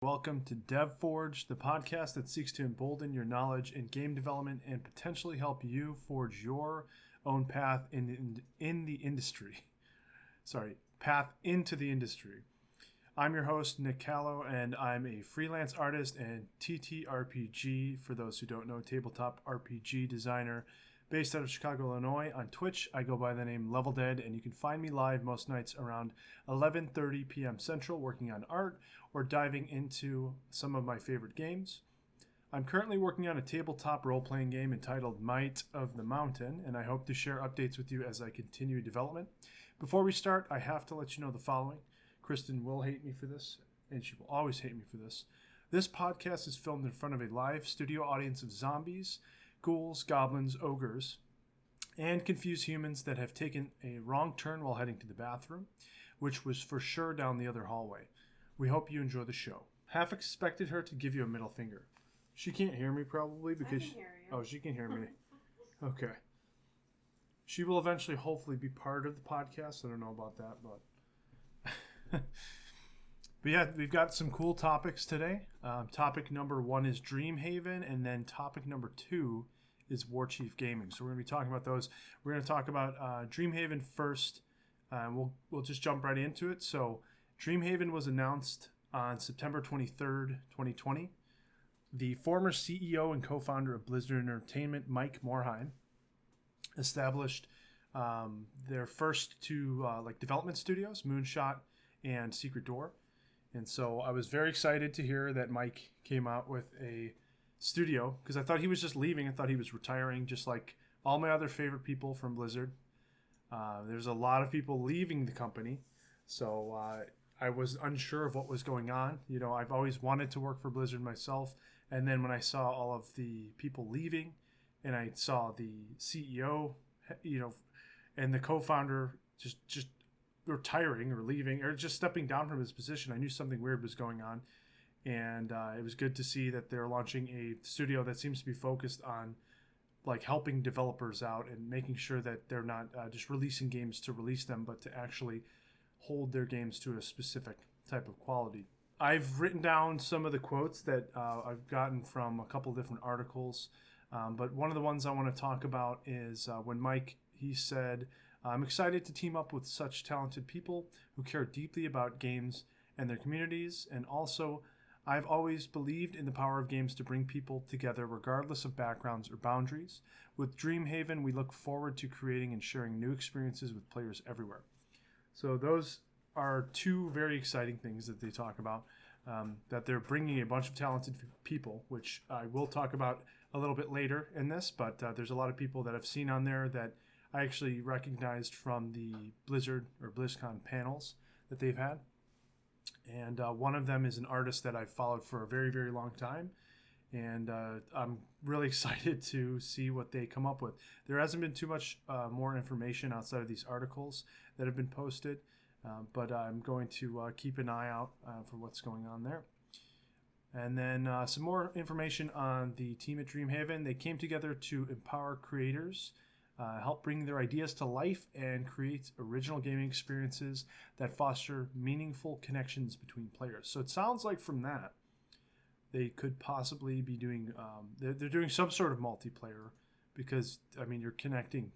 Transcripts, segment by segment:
Welcome to DevForge, the podcast that seeks to embolden your knowledge in game development and potentially help you forge your own path in the industry. Path into the industry. I'm your host, Nick Callow, and I'm a freelance artist and TTRPG, for those who don't know, tabletop RPG designer based out of Chicago, Illinois. On Twitch, I go by the name LevelDead, and you can find me live most nights around 11:30 p.m. Central, working on art or diving into some of my favorite games. I'm currently working on a tabletop role-playing game entitled Might of the Mountain, and I hope to share updates with you as I continue development. Before we start, I have to let you know the following. Kristen will hate me for this, and she will always hate me for this. This podcast is filmed in front of a live studio audience of zombies, ghouls, goblins, ogres, and confused humans that have taken a wrong turn while heading to the bathroom, which was for sure down the other hallway. We hope you enjoy the show. Half expected her to give you a middle finger. She can't hear me probably because... I can hear you. Oh, she can hear me. Okay. She will eventually hopefully be part of the podcast. I don't know about that, but... But yeah, we've got some cool topics today. Topic number 1 is DreamHaven, and then topic number 2 is Warchief Gaming. So we're going to be talking about those. We're going to talk about DreamHaven first. We'll just jump right into it. So DreamHaven was announced on September 23rd, 2020. The former CEO and co-founder of Blizzard Entertainment, Mike Morhaime, established their first two development studios, Moonshot and Secret Door. And so I was very excited to hear that Mike came out with a studio, because I thought he was just leaving. I thought he was retiring, just like all my other favorite people from Blizzard. There's a lot of people leaving the company, so I was unsure of what was going on. You know, I've always wanted to work for Blizzard myself, and then when I saw all of the people leaving, and I saw the CEO, and the co-founder just retiring or leaving or just stepping down from his position, I knew something weird was going on. And it was good to see that they're launching a studio that seems to be focused on helping developers out and making sure that they're not just releasing games to release them, but to actually hold their games to a specific type of quality. I've written down some of the quotes that I've gotten from a couple different articles, but one of the ones I want to talk about is when Mike, he said, "I'm excited to team up with such talented people who care deeply about games and their communities, and also I've always believed in the power of games to bring people together regardless of backgrounds or boundaries. With DreamHaven, we look forward to creating and sharing new experiences with players everywhere." So those are two very exciting things that they talk about, that they're bringing a bunch of talented people, which I will talk about a little bit later in this, but there's a lot of people that I've seen on there that I actually recognized from the Blizzard or BlizzCon panels that they've had. And one of them is an artist that I've followed for a very, very long time. And I'm really excited to see what they come up with. There hasn't been too much more information outside of these articles that have been posted, but I'm going to keep an eye out for what's going on there. And then some more information on the team at DreamHaven. They came together to empower creators, help bring their ideas to life, and create original gaming experiences that foster meaningful connections between players. So it sounds like from that, they could possibly be doing, they're doing some sort of multiplayer, because, I mean, you're connecting,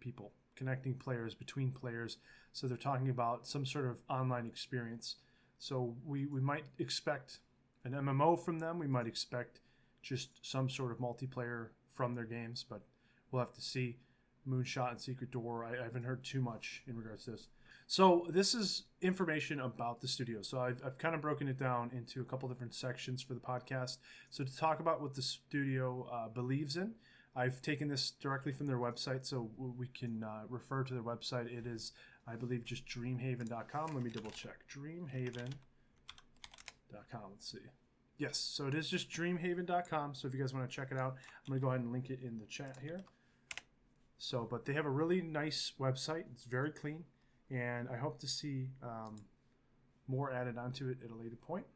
people, connecting players between players. So they're talking about some sort of online experience. So we might expect an MMO from them. We might expect just some sort of multiplayer from their games, but we'll have to see. Moonshot and Secret Door, I haven't heard too much in regards to this. So this is information about the studio. So I've kind of broken it down into a couple different sections for the podcast. So to talk about what the studio believes in, I've taken this directly from their website, so we can refer to their website. It is, I believe, just DreamHaven.com. Let me double check. DreamHaven.com. Let's see. Yes, so it is just DreamHaven.com. So if you guys want to check it out, I'm going to go ahead and link it in the chat here. So, but they have a really nice website. It's very clean, and I hope to see more added onto it at a later point.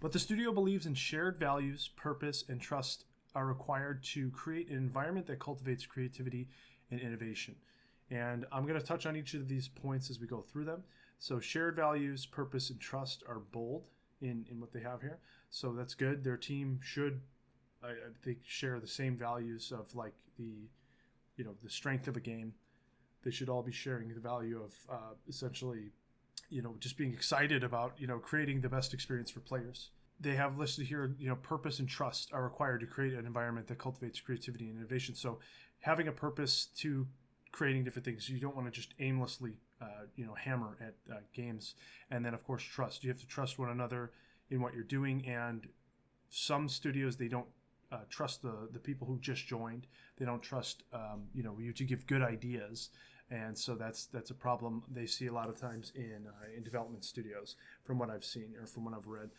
But the studio believes in shared values, purpose, and trust are required to create an environment that cultivates creativity and innovation. And I'm going to touch on each of these points as we go through them. So shared values, purpose, and trust are bold, in what they have here. So that's good. Their team should, I think, share the same values of like the strength of a game. They should all be sharing the value of essentially, just being excited about, creating the best experience for players. They have listed here, purpose and trust are required to create an environment that cultivates creativity and innovation. So having a purpose to creating different things, you don't want to just aimlessly, hammer at games. And then, of course, trust. You have to trust one another in what you're doing. And some studios, they don't trust the people who just joined. They don't trust, you to give good ideas. And so that's a problem they see a lot of times in development studios, from what I've seen or from what I've read.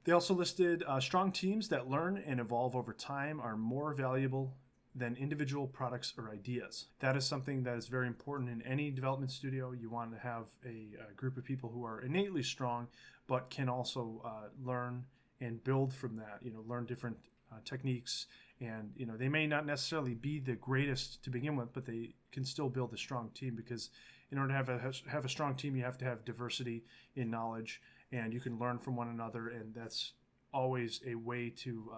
They also listed strong teams that learn and evolve over time are more valuable than individual products or ideas. That is something that is very important in any development studio. You want to have a group of people who are innately strong, but can also learn and build from that, learn different techniques. And, they may not necessarily be the greatest to begin with, but they can still build a strong team, because in order to have a strong team, you have to have diversity in knowledge, and you can learn from one another. And that's always a way to,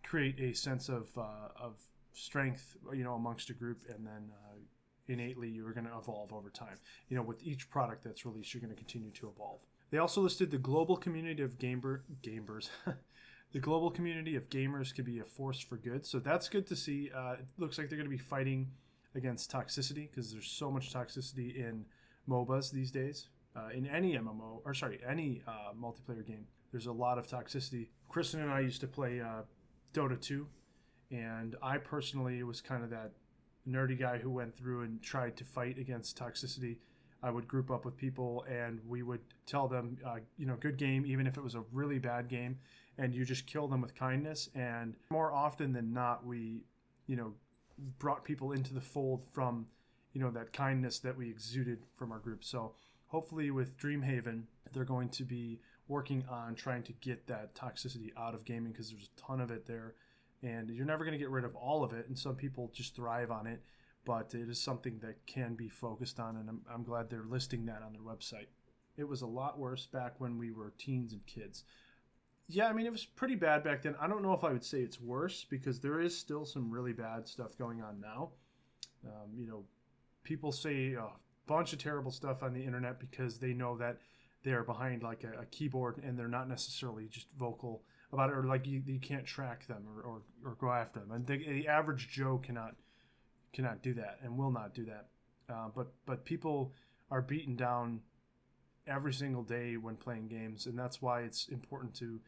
create a sense of strength, amongst a group, and then innately you're going to evolve over time. With each product that's released, you're going to continue to evolve. They also listed the global community of gamers. The global community of gamers could be a force for good. So that's good to see. It looks like they're going to be fighting against toxicity, because there's so much toxicity in MOBAs these days. In any any multiplayer game, there's a lot of toxicity. Kristen and I used to play Dota 2, and I personally was kind of that nerdy guy who went through and tried to fight against toxicity. I would group up with people, and we would tell them, good game, even if it was a really bad game, and you just kill them with kindness. And more often than not, we, brought people into the fold from, that kindness that we exuded from our group. So hopefully with DreamHaven, they're going to be working on trying to get that toxicity out of gaming, because there's a ton of it there, and you're never going to get rid of all of it. And some people just thrive on it, but it is something that can be focused on, and I'm glad they're listing that on their website. It was a lot worse back when we were teens and kids. Yeah, it was pretty bad back then. I don't know if I would say it's worse, because there is still some really bad stuff going on now. People say a bunch of terrible stuff on the internet because they know that they're behind like a keyboard, and they're not necessarily just vocal about it, or like you can't track them or go after them. And the average Joe cannot do that, and will not do that. But people are beaten down every single day when playing games, and that's why it's important to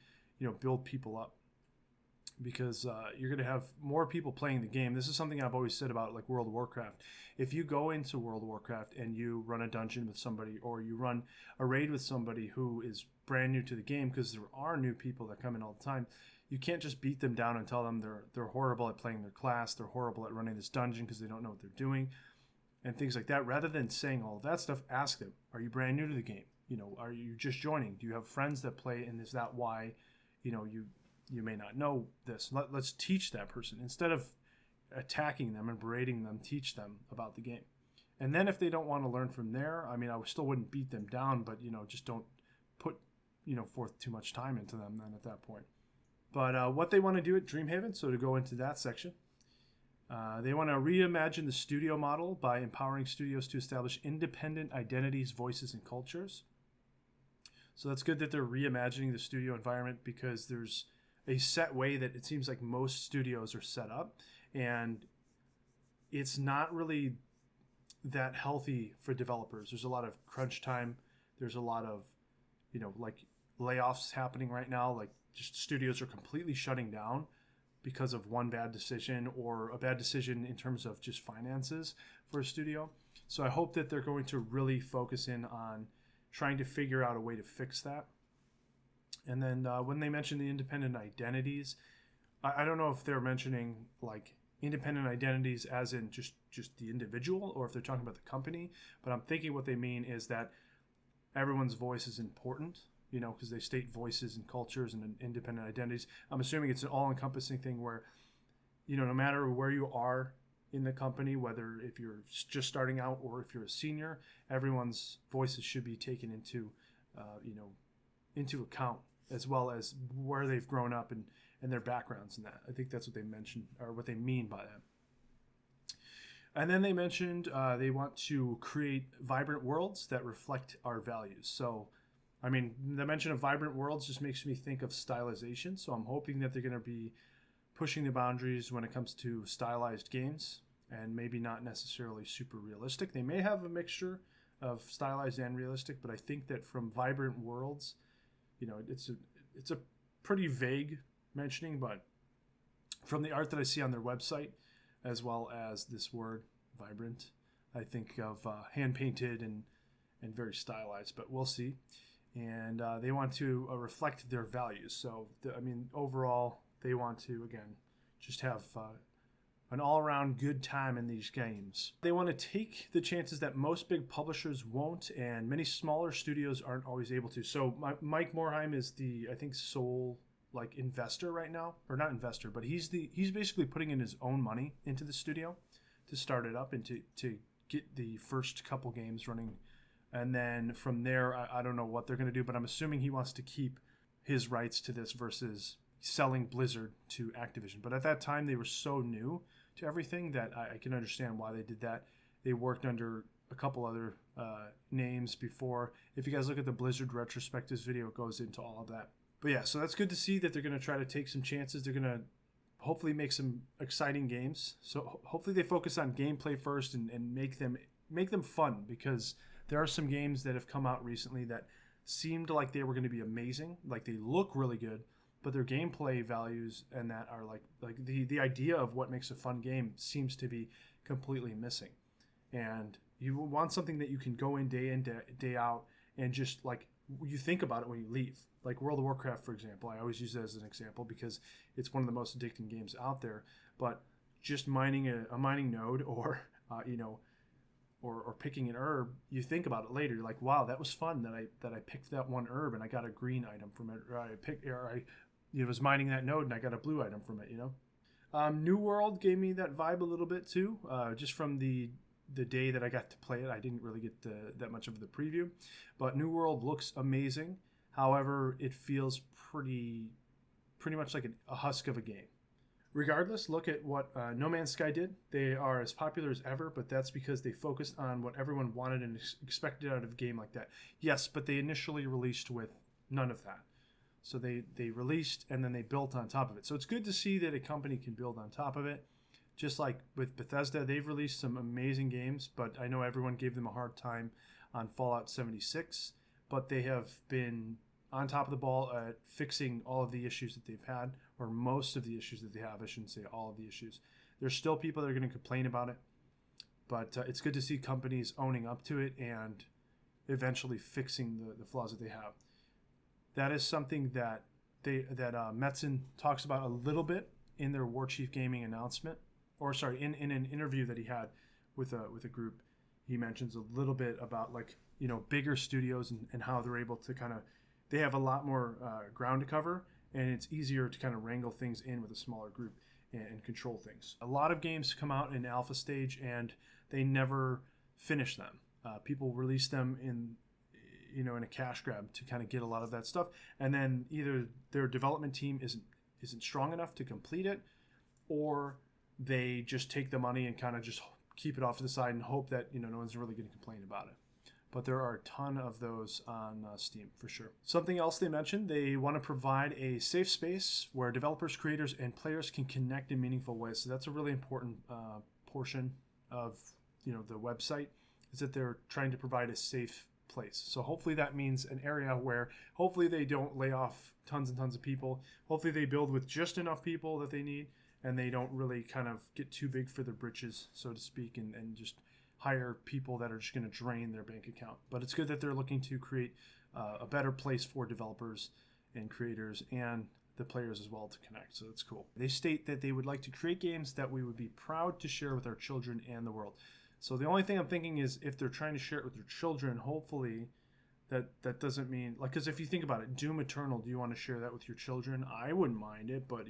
build people up, because you're going to have more people playing the game. This is something I've always said about like World of Warcraft. If you go into World of Warcraft and you run a dungeon with somebody, or you run a raid with somebody who is brand new to the game, because there are new people that come in all the time, you can't just beat them down and tell them they're horrible at playing their class, they're horrible at running this dungeon because they don't know what they're doing, and things like that. Rather than saying all of that stuff, ask them, are you brand new to the game? Are you just joining? Do you have friends that play, and is that why you may not know this? Let's teach that person. Instead of attacking them and berating them, teach them about the game. And then if they don't want to learn from there, I still wouldn't beat them down, but just don't put forth too much time into them then at that point. But what they want to do at DreamHaven, so to go into that section, they want to reimagine the studio model by empowering studios to establish independent identities, voices, and cultures. So that's good that they're reimagining the studio environment, because there's a set way that it seems like most studios are set up, and it's not really that healthy for developers. There's a lot of crunch time. There's a lot of, like layoffs happening right now. Like just studios are completely shutting down because of one bad decision, or a bad decision in terms of just finances for a studio. So I hope that they're going to really focus in on trying to figure out a way to fix that. And then when they mention the independent identities, I don't know if they're mentioning like independent identities as in just the individual, or if they're talking about the company. But I'm thinking what they mean is that everyone's voice is important, because they state voices and cultures and independent identities. I'm assuming it's an all-encompassing thing where, no matter where you are in the company, whether if you're just starting out or if you're a senior, everyone's voices should be taken into, into account, as well as where they've grown up and their backgrounds in that. I think that's what they mentioned, or what they mean by that. And then they mentioned they want to create vibrant worlds that reflect our values. So, I mean, the mention of vibrant worlds just makes me think of stylization. So I'm hoping that they're going to be pushing the boundaries when it comes to stylized games, and maybe not necessarily super realistic. They may have a mixture of stylized and realistic, but I think that from vibrant worlds, you know, it's a pretty vague mentioning, but from the art that I see on their website, as well as this word vibrant, I think of hand painted and very stylized, but we'll see. And they want to reflect their values. So, I mean, overall, they want to, again, just have an all-around good time in these games. They want to take the chances that most big publishers won't, and many smaller studios aren't always able to. So Mike Morhaime is the, I think, sole investor right now, or not investor, but he's basically putting in his own money into the studio to start it up and to get the first couple games running. And then from there, I don't know what they're going to do, but I'm assuming he wants to keep his rights to this versus selling Blizzard to Activision. But at that time, they were so new to everything that I can understand why they did that. They worked under a couple other names before. If you guys look at the Blizzard retrospectives video, it goes into all of that. But yeah, so that's good to see that they're going to try to take some chances. They're going to hopefully make some exciting games. So hopefully they focus on gameplay first and make them fun, because there are some games that have come out recently that seemed like they were going to be amazing. Like, they look really good, but their gameplay values and that are like the idea of what makes a fun game seems to be completely missing. And you want something that you can go in, day out, and just you think about it when you leave. Like World of Warcraft, for example. I always use that as an example because it's one of the most addicting games out there. But just mining a mining node, or or picking an herb, you think about it later. You're like, wow, that was fun that I picked that one herb and I got a green item from it, or I was mining that node and I got a blue item from it. New World gave me that vibe a little bit too, just from the day that I got to play it. I didn't really get that much of the preview, but New World looks amazing. However, it feels pretty much like a husk of a game. Regardless, look at what No Man's Sky did. They are as popular as ever, but that's because they focused on what everyone wanted and expected out of a game like that. Yes, but they initially released with none of that. So they released and then they built on top of it. So it's good to see that a company can build on top of it. Just like with Bethesda, they've released some amazing games, but I know everyone gave them a hard time on Fallout 76. But they have been on top of the ball at fixing all of the issues that they've had, or most of the issues that they have. I shouldn't say all of the issues. There's still people that are going to complain about it, but it's good to see companies owning up to it and eventually fixing the flaws that they have. That is something that Metzen talks about a little bit in their Warchief Gaming announcement, or sorry, in an interview that he had with a group. He mentions a little bit about bigger studios and how they're able to they have a lot more ground to cover, and it's easier to kind of wrangle things in with a smaller group and control things. A lot of games come out in alpha stage and they never finish them. People release them in a cash grab to kind of get a lot of that stuff, and then either their development team isn't strong enough to complete it, or they just take the money and kind of just keep it off to the side and hope that no one's really going to complain about it. But there are a ton of those on Steam for sure. Something else they mentioned, they want to provide a safe space where developers, creators, and players can connect in meaningful ways. So that's a really important portion of the website, is that they're trying to provide a safe place. So hopefully that means an area where hopefully they don't lay off tons and tons of people. Hopefully they build with just enough people that they need, and they don't really kind of get too big for their britches, so to speak, and just hire people that are just going to drain their bank account. But it's good that they're looking to create a better place for developers and creators and the players as well to connect. So that's cool. They state that they would like to create games that we would be proud to share with our children and the world. So the only thing I'm thinking is, if they're trying to share it with their children, hopefully that doesn't mean, because if you think about it, Doom Eternal, do you want to share that with your children? I wouldn't mind it, but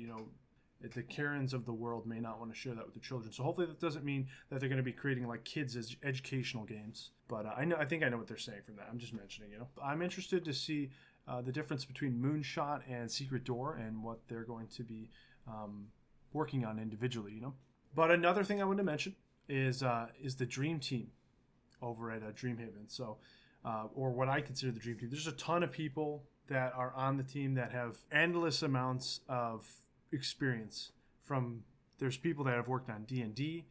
the Karens of the world may not want to share that with the children. So hopefully that doesn't mean that they're going to be creating kids educational games. But I think I know what they're saying from that. I'm just mentioning, I'm interested to see the difference between Moonshot and Secret Door and what they're going to be working on individually, you know. But another thing I want to mention is the Dream Team over at DreamHaven. So, or what I consider the Dream Team. There's a ton of people that are on the team that have endless amounts of experience. There's people that have worked on D&D.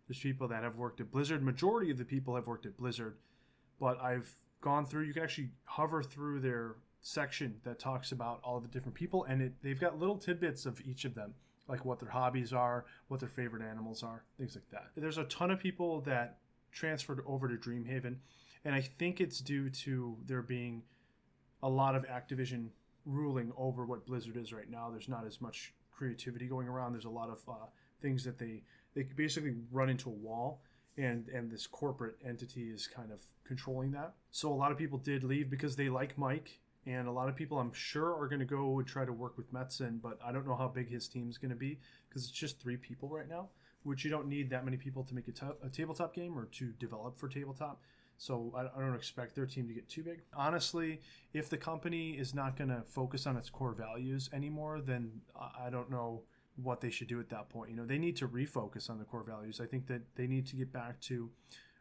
There's people that have worked at Blizzard. Majority of the people have worked at Blizzard. But I've gone through, you can actually hover through their section that talks about all of the different people, and they've got little tidbits of each of them, like what their hobbies are, what their favorite animals are, things like that. There's a ton of people that transferred over to DreamHaven, and I think it's due to there being a lot of Activision ruling over what Blizzard is right now. There's not as much creativity going around. There's a lot of things that they basically run into a wall, and this corporate entity is kind of controlling that. So a lot of people did leave because they like Mike, and a lot of people I'm sure are going to go and try to work with Metzen, but I don't know how big his team's going to be because it's just 3 people right now, which you don't need that many people to make a tabletop game or to develop for tabletop. So I don't expect their team to get too big. Honestly, if the company is not going to focus on its core values anymore, then I don't know what they should do at that point. You know, they need to refocus on the core values. I think that they need to get back to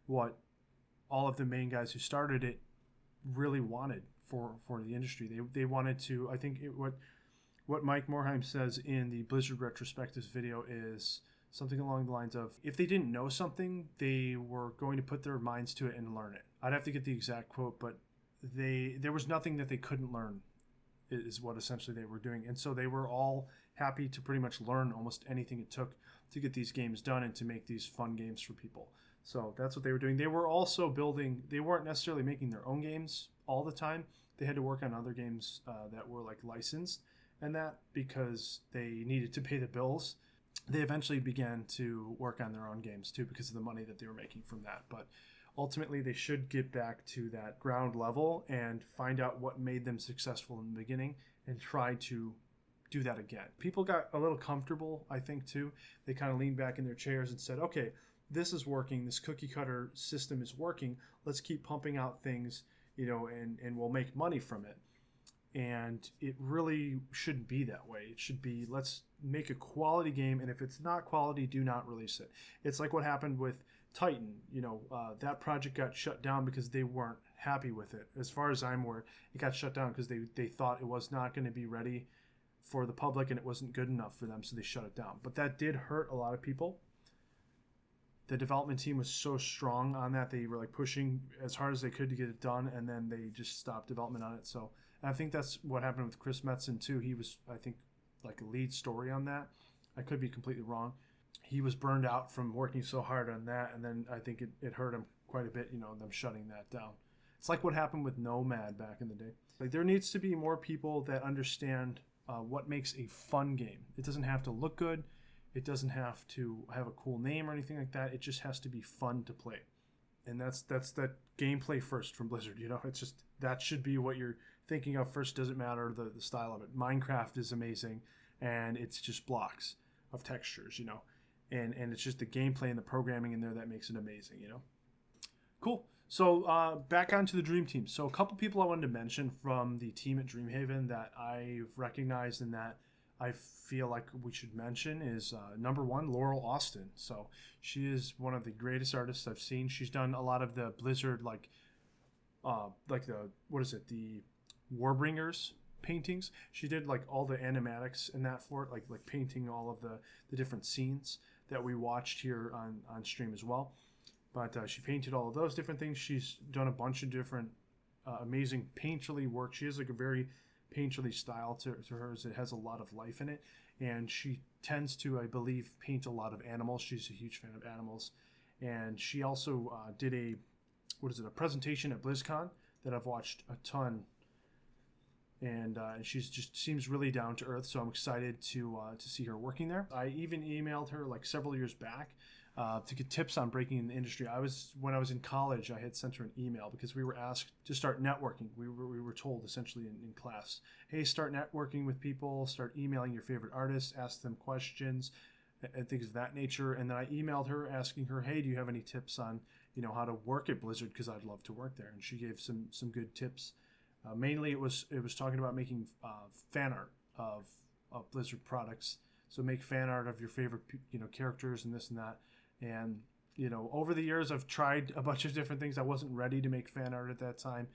what all of the main guys who started it really wanted for the industry. They wanted to, I think what Mike Morheim says in the Blizzard retrospectives video is something along the lines of, if they didn't know something, they were going to put their minds to it and learn it. I'd have to get the exact quote, but there was nothing that they couldn't learn, is what essentially they were doing. And so they were all happy to pretty much learn almost anything it took to get these games done and to make these fun games for people. So that's what they were doing. They were also building, they weren't necessarily making their own games all the time. They had to work on other games that were like licensed and that because they needed to pay the bills. They eventually began to work on their own games too because of the money that they were making from that. But ultimately, they should get back to that ground level and find out what made them successful in the beginning and try to do that again. People got a little comfortable, I think, too. They kind of leaned back in their chairs and said, okay, this is working. This cookie cutter system is working. Let's keep pumping out things, you know, and we'll make money from it. And it really shouldn't be that way. It should be, let's make a quality game, and if it's not quality, do not release it. It's like what happened with Titan. You know, that project got shut down because they weren't happy with it. As far as I'm aware, it got shut down because they thought it was not going to be ready for the public and it wasn't good enough for them, so they shut it down. But that did hurt a lot of people. The development team was so strong on that. They were like pushing as hard as they could to get it done, and then they just stopped development on it. So and I think that's what happened with Chris Metzen too. He was, I think, like a lead story on that. I could be completely wrong. He was burned out from working so hard on that, and then I think it hurt him quite a bit, you know, them shutting that down. It's like what happened with Nomad back in the day. Like there needs to be more people that understand what makes a fun game. It doesn't have to look good. It doesn't have to have a cool name or anything like that. It just has to be fun to play. And that's that gameplay first from Blizzard, you know. It's just, that should be what you're thinking of first. Doesn't matter the style of it. Minecraft is amazing, and it's just blocks of textures, you know. And it's just the gameplay and the programming in there that makes it amazing, you know. Cool. So back onto the Dream Team. So a couple people I wanted to mention from the team at DreamHaven that I've recognized and that I feel like we should mention is number one, Laurel Austin. So she is one of the greatest artists I've seen. She's done a lot of the Blizzard, like the, what is it, the Warbringers paintings. She did like all the animatics in that for it, like painting all of the different scenes that we watched here on stream as well. But she painted all of those different things. She's done a bunch of different amazing painterly work. She has like a very painterly style to hers. It has a lot of life in it, and she tends to, I believe, paint a lot of animals. She's a huge fan of animals, and she also did a presentation at BlizzCon that I've watched a ton, and she's just seems really down to earth. So I'm excited to see her working there. I even emailed her like several years back to get tips on breaking in the industry. When I was in college, I had sent her an email because we were asked to start networking. We were told essentially in class, hey, start networking with people, start emailing your favorite artists, ask them questions and things of that nature. And then I emailed her asking her, hey, do you have any tips on, you know, how to work at Blizzard? Because I'd love to work there. And she gave some good tips Mainly, it was talking about making fan art of Blizzard products. So make fan art of your favorite characters and this and that. And over the years, I've tried a bunch of different things. I wasn't ready to make fan art at that time,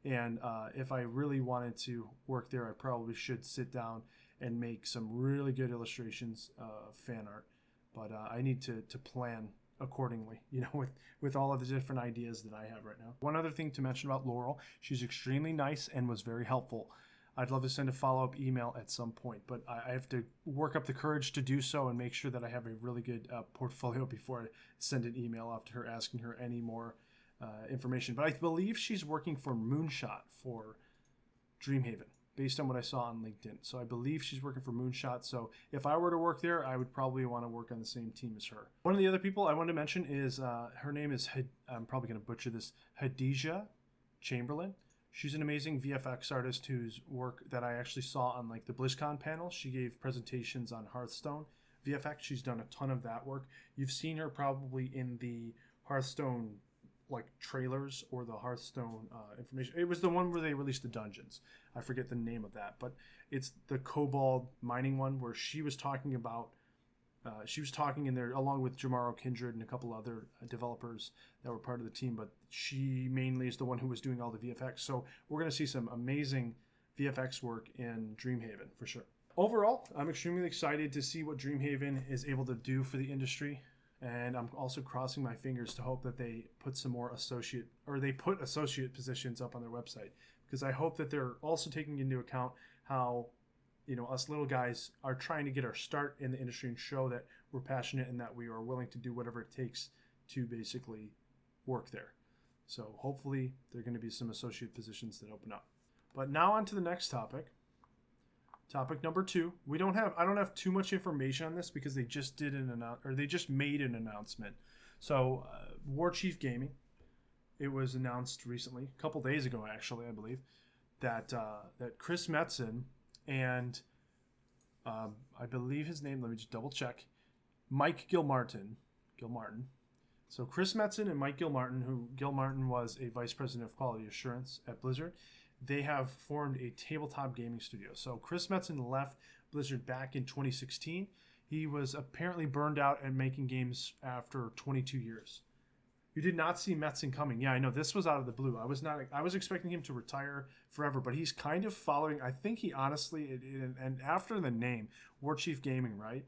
and if I really wanted to work there, I probably should sit down and make some really good illustrations of fan art. But I need to plan accordingly, with all of the different ideas that I have right now. One other thing to mention about Laurel, she's extremely nice and was very helpful. I'd love to send a follow-up email at some point, but I have to work up the courage to do so and make sure that I have a really good portfolio before I send an email off to her asking her any more information. But I believe she's working for Moonshot for DreamHaven, based on what I saw on LinkedIn. So I believe she's working for Moonshot. So if I were to work there, I would probably want to work on the same team as her. One of the other people I wanted to mention is, her name is, I'm probably going to butcher this, Hadija Chamberlain. She's an amazing VFX artist whose work that I actually saw on like the BlizzCon panel. She gave presentations on Hearthstone VFX. She's done a ton of that work. You've seen her probably in the Hearthstone like trailers or the Hearthstone information. It was the one where they released the dungeons. I forget the name of that, but it's the Kobold mining one where she was talking about. She was talking in there along with Jamaro Kindred and a couple other developers that were part of the team, but she mainly is the one who was doing all the VFX. So we're going to see some amazing VFX work in DreamHaven for sure. Overall, I'm extremely excited to see what DreamHaven is able to do for the industry. And I'm also crossing my fingers to hope that they put some more associate positions up on their website, because I hope that they're also taking into account how us little guys are trying to get our start in the industry and show that we're passionate and that we are willing to do whatever it takes to basically work there. So hopefully there are going to be some associate positions that open up. But now on to the next topic. Topic number 2. I don't have too much information on this because they just made an announcement. So Warchief Gaming, it was announced recently, a couple days ago actually, I believe, that Chris Metzen and I believe his name, let me just double check, Mike Gilmartin. So Chris Metzen and Mike Gilmartin, who Gilmartin was a vice president of quality assurance at Blizzard, they have formed a tabletop gaming studio. So Chris Metzen left Blizzard back in 2016. He was apparently burned out at making games after 22 years. You did not see Metzen coming. Yeah, I know, this was out of the blue. I was expecting him to retire forever, but he's kind of following. I think he honestly, and after the name Warchief Gaming, right?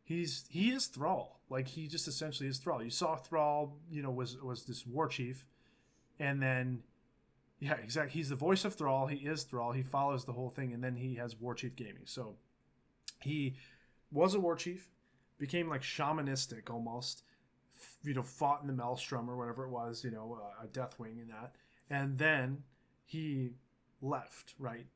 He is Thrall. Like, he just essentially is Thrall. You saw Thrall, was this Warchief, and then yeah, exactly. He's the voice of Thrall. He is Thrall. He follows the whole thing, and then he has Warchief Gaming. So he was a Warchief, became like shamanistic almost. Fought in the Maelstrom or whatever it was, a Deathwing and that. And then he left, right?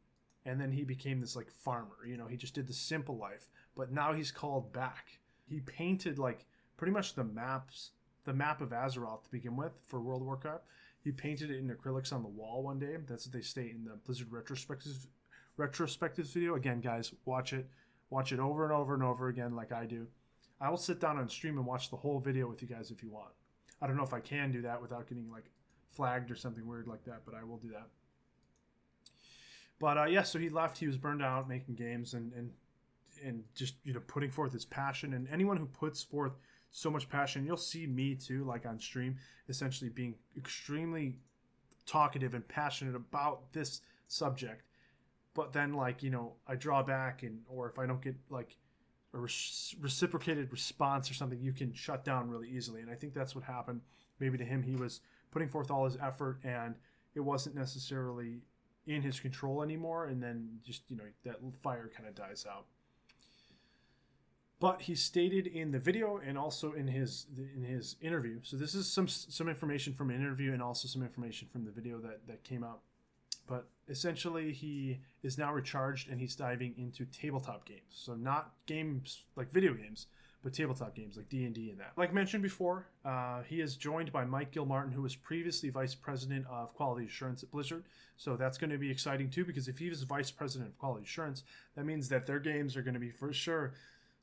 And then he became this like farmer, he just did the simple life. But now he's called back. He painted like pretty much the map of Azeroth to begin with for World of Warcraft. He painted it in acrylics on the wall one day. That's what they state in the Blizzard retrospectives video. Again, guys, watch it over and over and over again like I do. I will sit down on stream and watch the whole video with you guys if you want. I don't know if I can do that without getting like flagged or something weird like that, but I will do that. But yeah, so he left. He was burned out making games and just putting forth his passion. And anyone who puts forth so much passion, you'll see me too, like on stream, essentially being extremely talkative and passionate about this subject. But then I draw back, or if I don't get like a reciprocated response or something, you can shut down really easily. And I think that's what happened maybe to him. He was putting forth all his effort and it wasn't necessarily in his control anymore, and then just that fire kind of dies out. But he stated in the video and also in his interview, so this is some information from an interview and also some information from the video that came out. But essentially, he is now recharged and he's diving into tabletop games. So not games like video games, but tabletop games like D&D and that. Like mentioned before, he is joined by Mike Gilmartin, who was previously vice president of quality assurance at Blizzard. So that's going to be exciting too, because if he was vice president of quality assurance, that means that their games are going to be for sure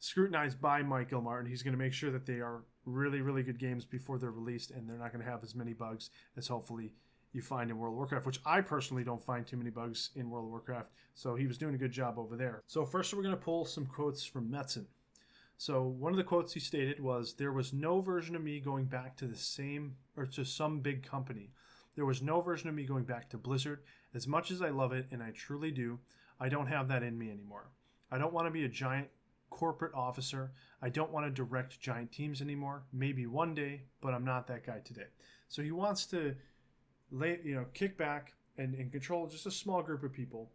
scrutinized by Mike Gilmartin. He's going to make sure that they are really, really good games before they're released, and they're not going to have as many bugs as hopefully you find in World of Warcraft, which I personally don't find too many bugs in World of Warcraft. So he was doing a good job over there. So first we're going to pull some quotes from Metzen. So one of the quotes he stated was, "There was no version of me going back to the same or to some big company. There was no version of me going back to Blizzard. As much as I love it, and I truly do, I don't have that in me anymore. I don't want to be a giant corporate officer. I don't want to direct giant teams anymore. Maybe one day, but I'm not that guy today." So he wants to kick back and control just a small group of people.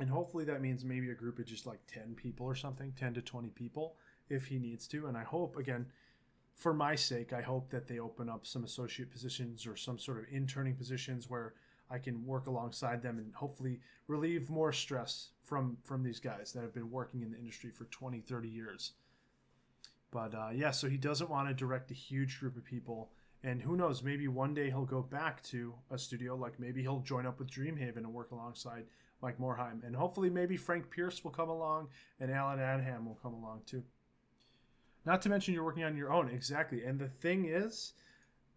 And hopefully that means maybe a group of just like 10 people or something, 10 to 20 people if he needs to. And I hope, again, for my sake, I hope that they open up some associate positions or some sort of interning positions where I can work alongside them and hopefully relieve more stress from these guys that have been working in the industry for 20, 30 years. But so he doesn't want to direct a huge group of people. And who knows, maybe one day he'll go back to a studio, like maybe he'll join up with DreamHaven and work alongside Mike Morheim. And hopefully maybe Frank Pierce will come along and Alan Adham will come along too. Not to mention you're working on your own. Exactly. And the thing is,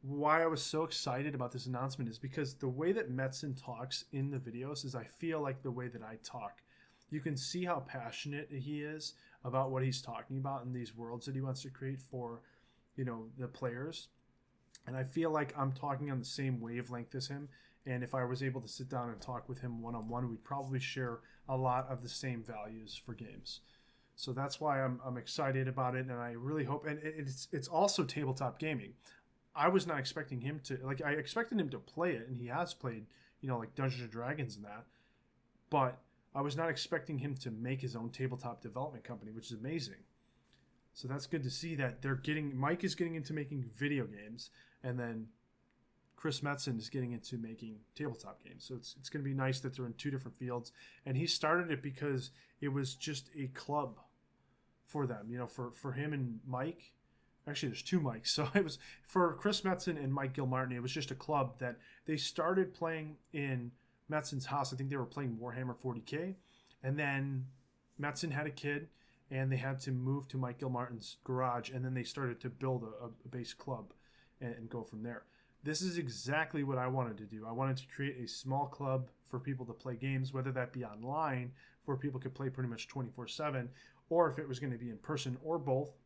why I was so excited about this announcement is because the way that Metzen talks in the videos is I feel like the way that I talk. You can see how passionate he is about what he's talking about in these worlds that he wants to create for, the players. And I feel like I'm talking on the same wavelength as him. And if I was able to sit down and talk with him one-on-one, we'd probably share a lot of the same values for games. So that's why I'm excited about it. And I really hope, and it's also tabletop gaming. I was not expecting him to, I expected him to play it, and he has played, like Dungeons and Dragons and that. But I was not expecting him to make his own tabletop development company, which is amazing. So that's good to see that Mike is getting into making video games, and then Chris Metzen is getting into making tabletop games. So it's going to be nice that they're in two different fields. And he started it because it was just a club for them, for him and Mike. Actually, there's two Mikes. So it was for Chris Metzen and Mike Gilmartin. It was just a club that they started playing in Metzen's house. I think they were playing Warhammer 40K. And then Metzen had a kid, and they had to move to Mike Gilmartin's garage. And then they started to build a base club and go from there. This is exactly what I wanted to do. I wanted to create a small club for people to play games, whether that be online, where people could play pretty much 24/7, or if it was going to be in person, or both.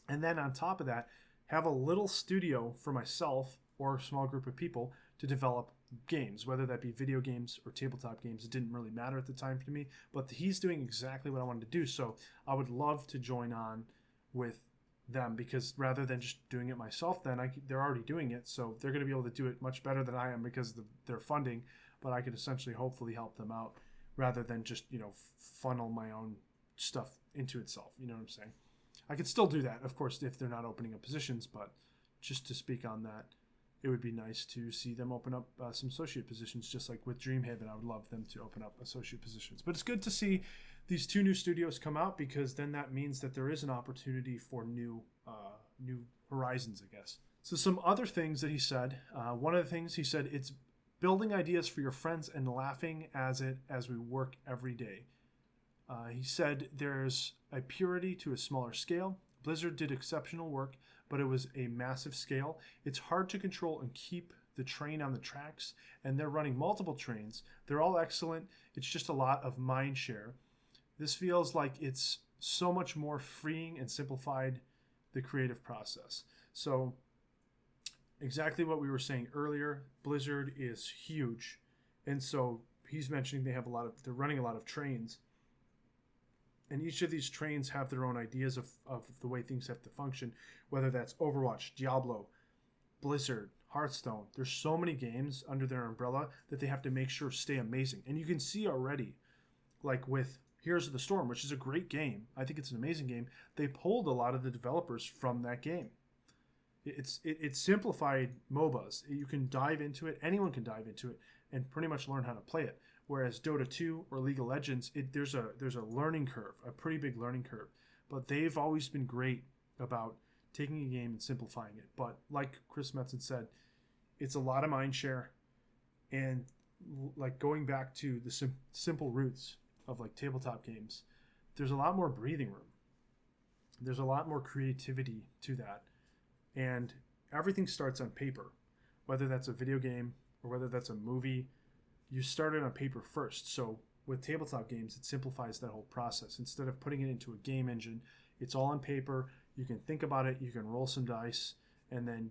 And then on top of that, have a little studio for myself or a small group of people to develop games, whether that be video games or tabletop games. It didn't really matter at the time to me, but he's doing exactly what I wanted to do. So I would love to join on with them, because rather than just doing it myself, they're already doing it. So they're going to be able to do it much better than I am because of their funding, but I could essentially hopefully help them out rather than just, funnel my own stuff into itself. You know what I'm saying? I could still do that, of course, if they're not opening up positions, but just to speak on that, it would be nice to see them open up some associate positions, just like with DreamHaven. I would love them to open up associate positions. But it's good to see these two new studios come out, because then that means that there is an opportunity for new horizons, I guess. So some other things that he said. One of the things he said, it's building ideas for your friends and laughing as we work every day. He said there's a purity to a smaller scale. Blizzard did exceptional work, but it was a massive scale. It's hard to control and keep the train on the tracks, and they're running multiple trains. They're all excellent. It's just a lot of mind share. This feels like it's so much more freeing and simplified the creative process. So exactly what we were saying earlier, Blizzard is huge. And so he's mentioning they're running a lot of trains. And each of these trains have their own ideas of the way things have to function, whether that's Overwatch, Diablo, Blizzard, Hearthstone. There's so many games under their umbrella that they have to make sure stay amazing. And you can see already, like with Heroes of the Storm, which is a great game. I think it's an amazing game. They pulled a lot of the developers from that game. It simplified MOBAs. You can dive into it. Anyone can dive into it and pretty much learn how to play it. Whereas Dota 2 or League of Legends, there's a learning curve, a pretty big learning curve. But they've always been great about taking a game and simplifying it. But like Chris Metzen said, it's a lot of mind share, and like going back to the simple roots of like tabletop games, there's a lot more breathing room. There's a lot more creativity to that. And everything starts on paper, whether that's a video game or whether that's a movie, you start it on paper first. So with tabletop games, it simplifies that whole process. Instead of putting it into a game engine, it's all on paper. You can think about it, you can roll some dice, and then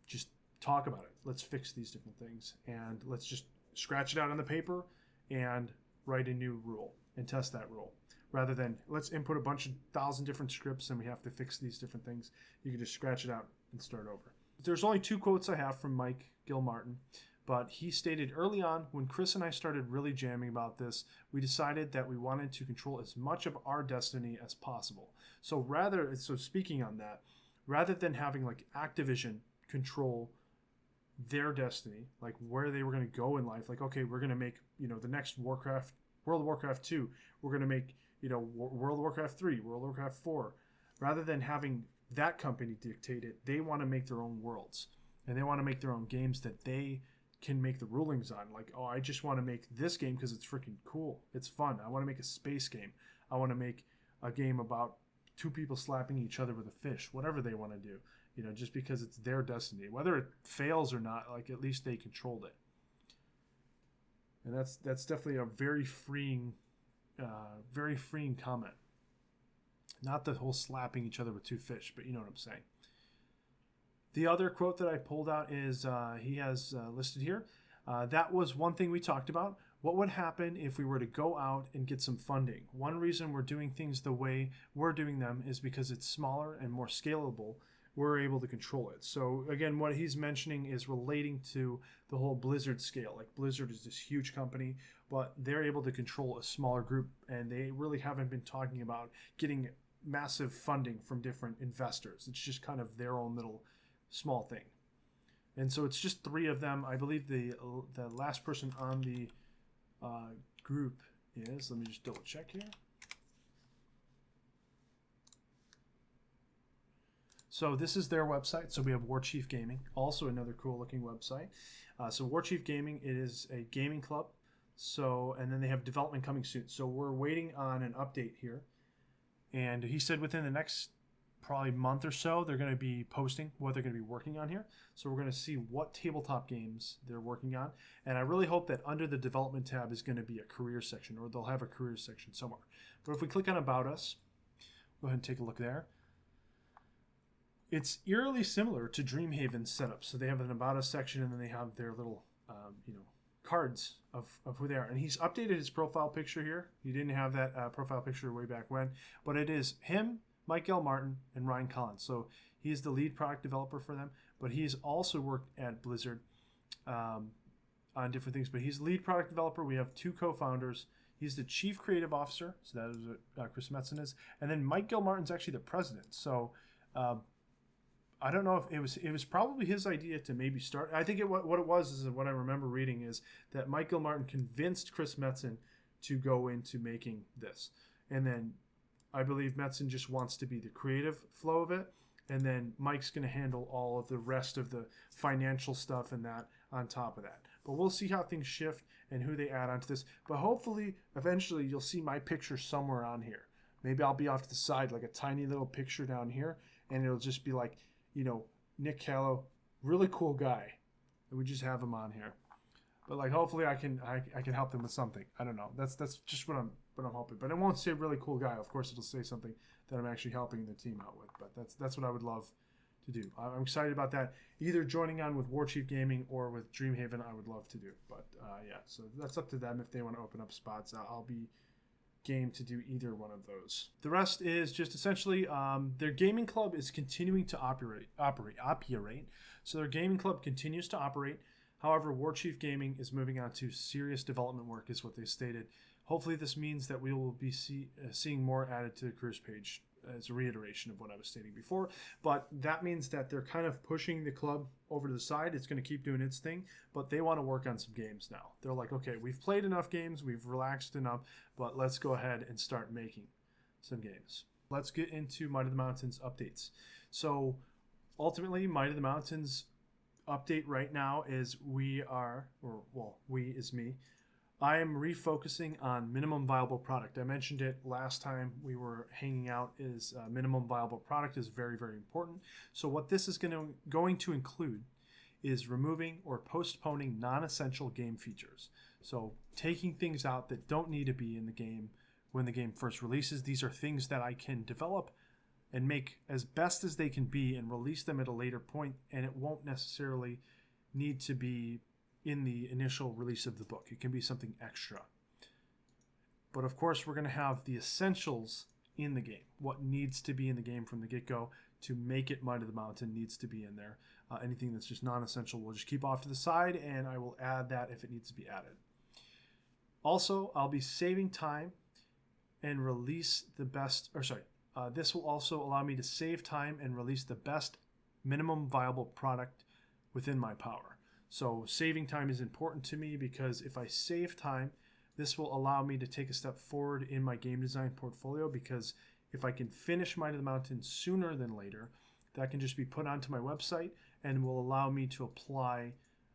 just talk about it. Let's fix these different things, and let's just scratch it out on the paper and write a new rule and test that rule. Rather than let's input a bunch of 1,000 different scripts and we have to fix these different things. You can just scratch it out and start over. There's only 2 quotes I have from Mike Gilmartin, but he stated early on when Chris and I started really jamming about this, we decided that we wanted to control as much of our destiny as possible. So speaking on that, rather than having like Activision control their destiny, like where they were going to go in life, like, okay, we're going to make, the next World of Warcraft 2, we're going to make, World of Warcraft 3, World of Warcraft 4. Rather than having that company dictate it, they want to make their own worlds, and they want to make their own games that they can make the rulings on. Like, oh, I just want to make this game because it's freaking cool. It's fun. I want to make a space game. I want to make a game about 2 people slapping each other with a fish, whatever they want to do, just because it's their destiny. Whether it fails or not, like, at least they controlled it. And that's definitely a very freeing comment. Not the whole slapping each other with 2 fish, but you know what I'm saying. The other quote that I pulled out is he has listed here. That was one thing we talked about. What would happen if we were to go out and get some funding? One reason we're doing things the way we're doing them is because it's smaller and more scalable. We're able to control it. So again, what he's mentioning is relating to the whole Blizzard scale. Like, Blizzard is this huge company, but they're able to control a smaller group, and they really haven't been talking about getting massive funding from different investors. It's just kind of their own little small thing. And so it's just 3 of them. I believe the last person on the group is, let me just double check here. So this is their website. So we have Warchief Gaming, also another cool looking website. So Warchief Gaming, it is a gaming club. So, and then they have development coming soon. So we're waiting on an update here. And he said within the next probably month or so, they're going to be posting what they're going to be working on here. So we're going to see what tabletop games they're working on. And I really hope that under the development tab is going to be a career section, or they'll have a career section somewhere. But if we click on About Us, go ahead and take a look there. It's eerily similar to DreamHaven's setup. So they have an About Us section, and then they have their little, cards of who they are. And he's updated his profile picture here. He didn't have that profile picture way back when, but it is him, Mike Gilmartin, and Ryan Collins. So he's the lead product developer for them, but he's also worked at Blizzard on different things. But he's lead product developer. We have 2 co-founders. He's the chief creative officer, so that is what Chris Metzen is. And then Mike Gilmartin's actually the president. So I don't know if it was probably his idea to maybe start. I think what it was is what I remember reading is that Mike Gilmartin convinced Chris Metzen to go into making this. And then I believe Metzen just wants to be the creative flow of it. And then Mike's going to handle all of the rest of the financial stuff and that on top of that. But we'll see how things shift and who they add onto this. But hopefully, eventually, you'll see my picture somewhere on here. Maybe I'll be off to the side, like a tiny little picture down here. And it'll just be like, Nick Callow, really cool guy. And we just have him on here. But like, hopefully I can help them with something. I don't know. That's just what I'm hoping. But it won't say really cool guy. Of course, it'll say something that I'm actually helping the team out with. But that's what I would love to do. I'm excited about that. Either joining on with Warchief Gaming or with DreamHaven, I would love to do. But yeah, so that's up to them if they want to open up spots. I'll be game to do either one of those. The rest is just essentially their gaming club is continuing to operate. So their gaming club continues to operate. However, Warchief Gaming is moving on to serious development work, is what they stated. Hopefully this means that we will be seeing more added to the careers page as a reiteration of what I was stating before. But that means that they're kind of pushing the club over to the side. It's going to keep doing its thing, but they want to work on some games now. They're like, okay, we've played enough games, we've relaxed enough, but let's go ahead and start making some games. Let's get into Might of the Mountains updates. So ultimately, Might of the Mountains update right now is we is me. I am refocusing on minimum viable product. I mentioned it last time we were hanging out is minimum viable product is very, very important. So what this is going to include is removing or postponing non-essential game features. So taking things out that don't need to be in the game when the game first releases. These are things that I can develop and make as best as they can be and release them at a later point, and it won't necessarily need to be in the initial release of the book. It can be something extra. But of course, we're going to have the essentials in the game. What needs to be in the game from the get-go to make it Might of the Mountain needs to be in there. Anything that's just non-essential we'll just keep off to the side, and I will add that if it needs to be added. Also, I'll be saving time and release the best, this will also allow me to save time and release the best minimum viable product within my power. So saving time is important to me because if I save time, this will allow me to take a step forward in my game design portfolio, because if I can finish Might of the Mountain sooner than later, that can just be put onto my website and will allow me to apply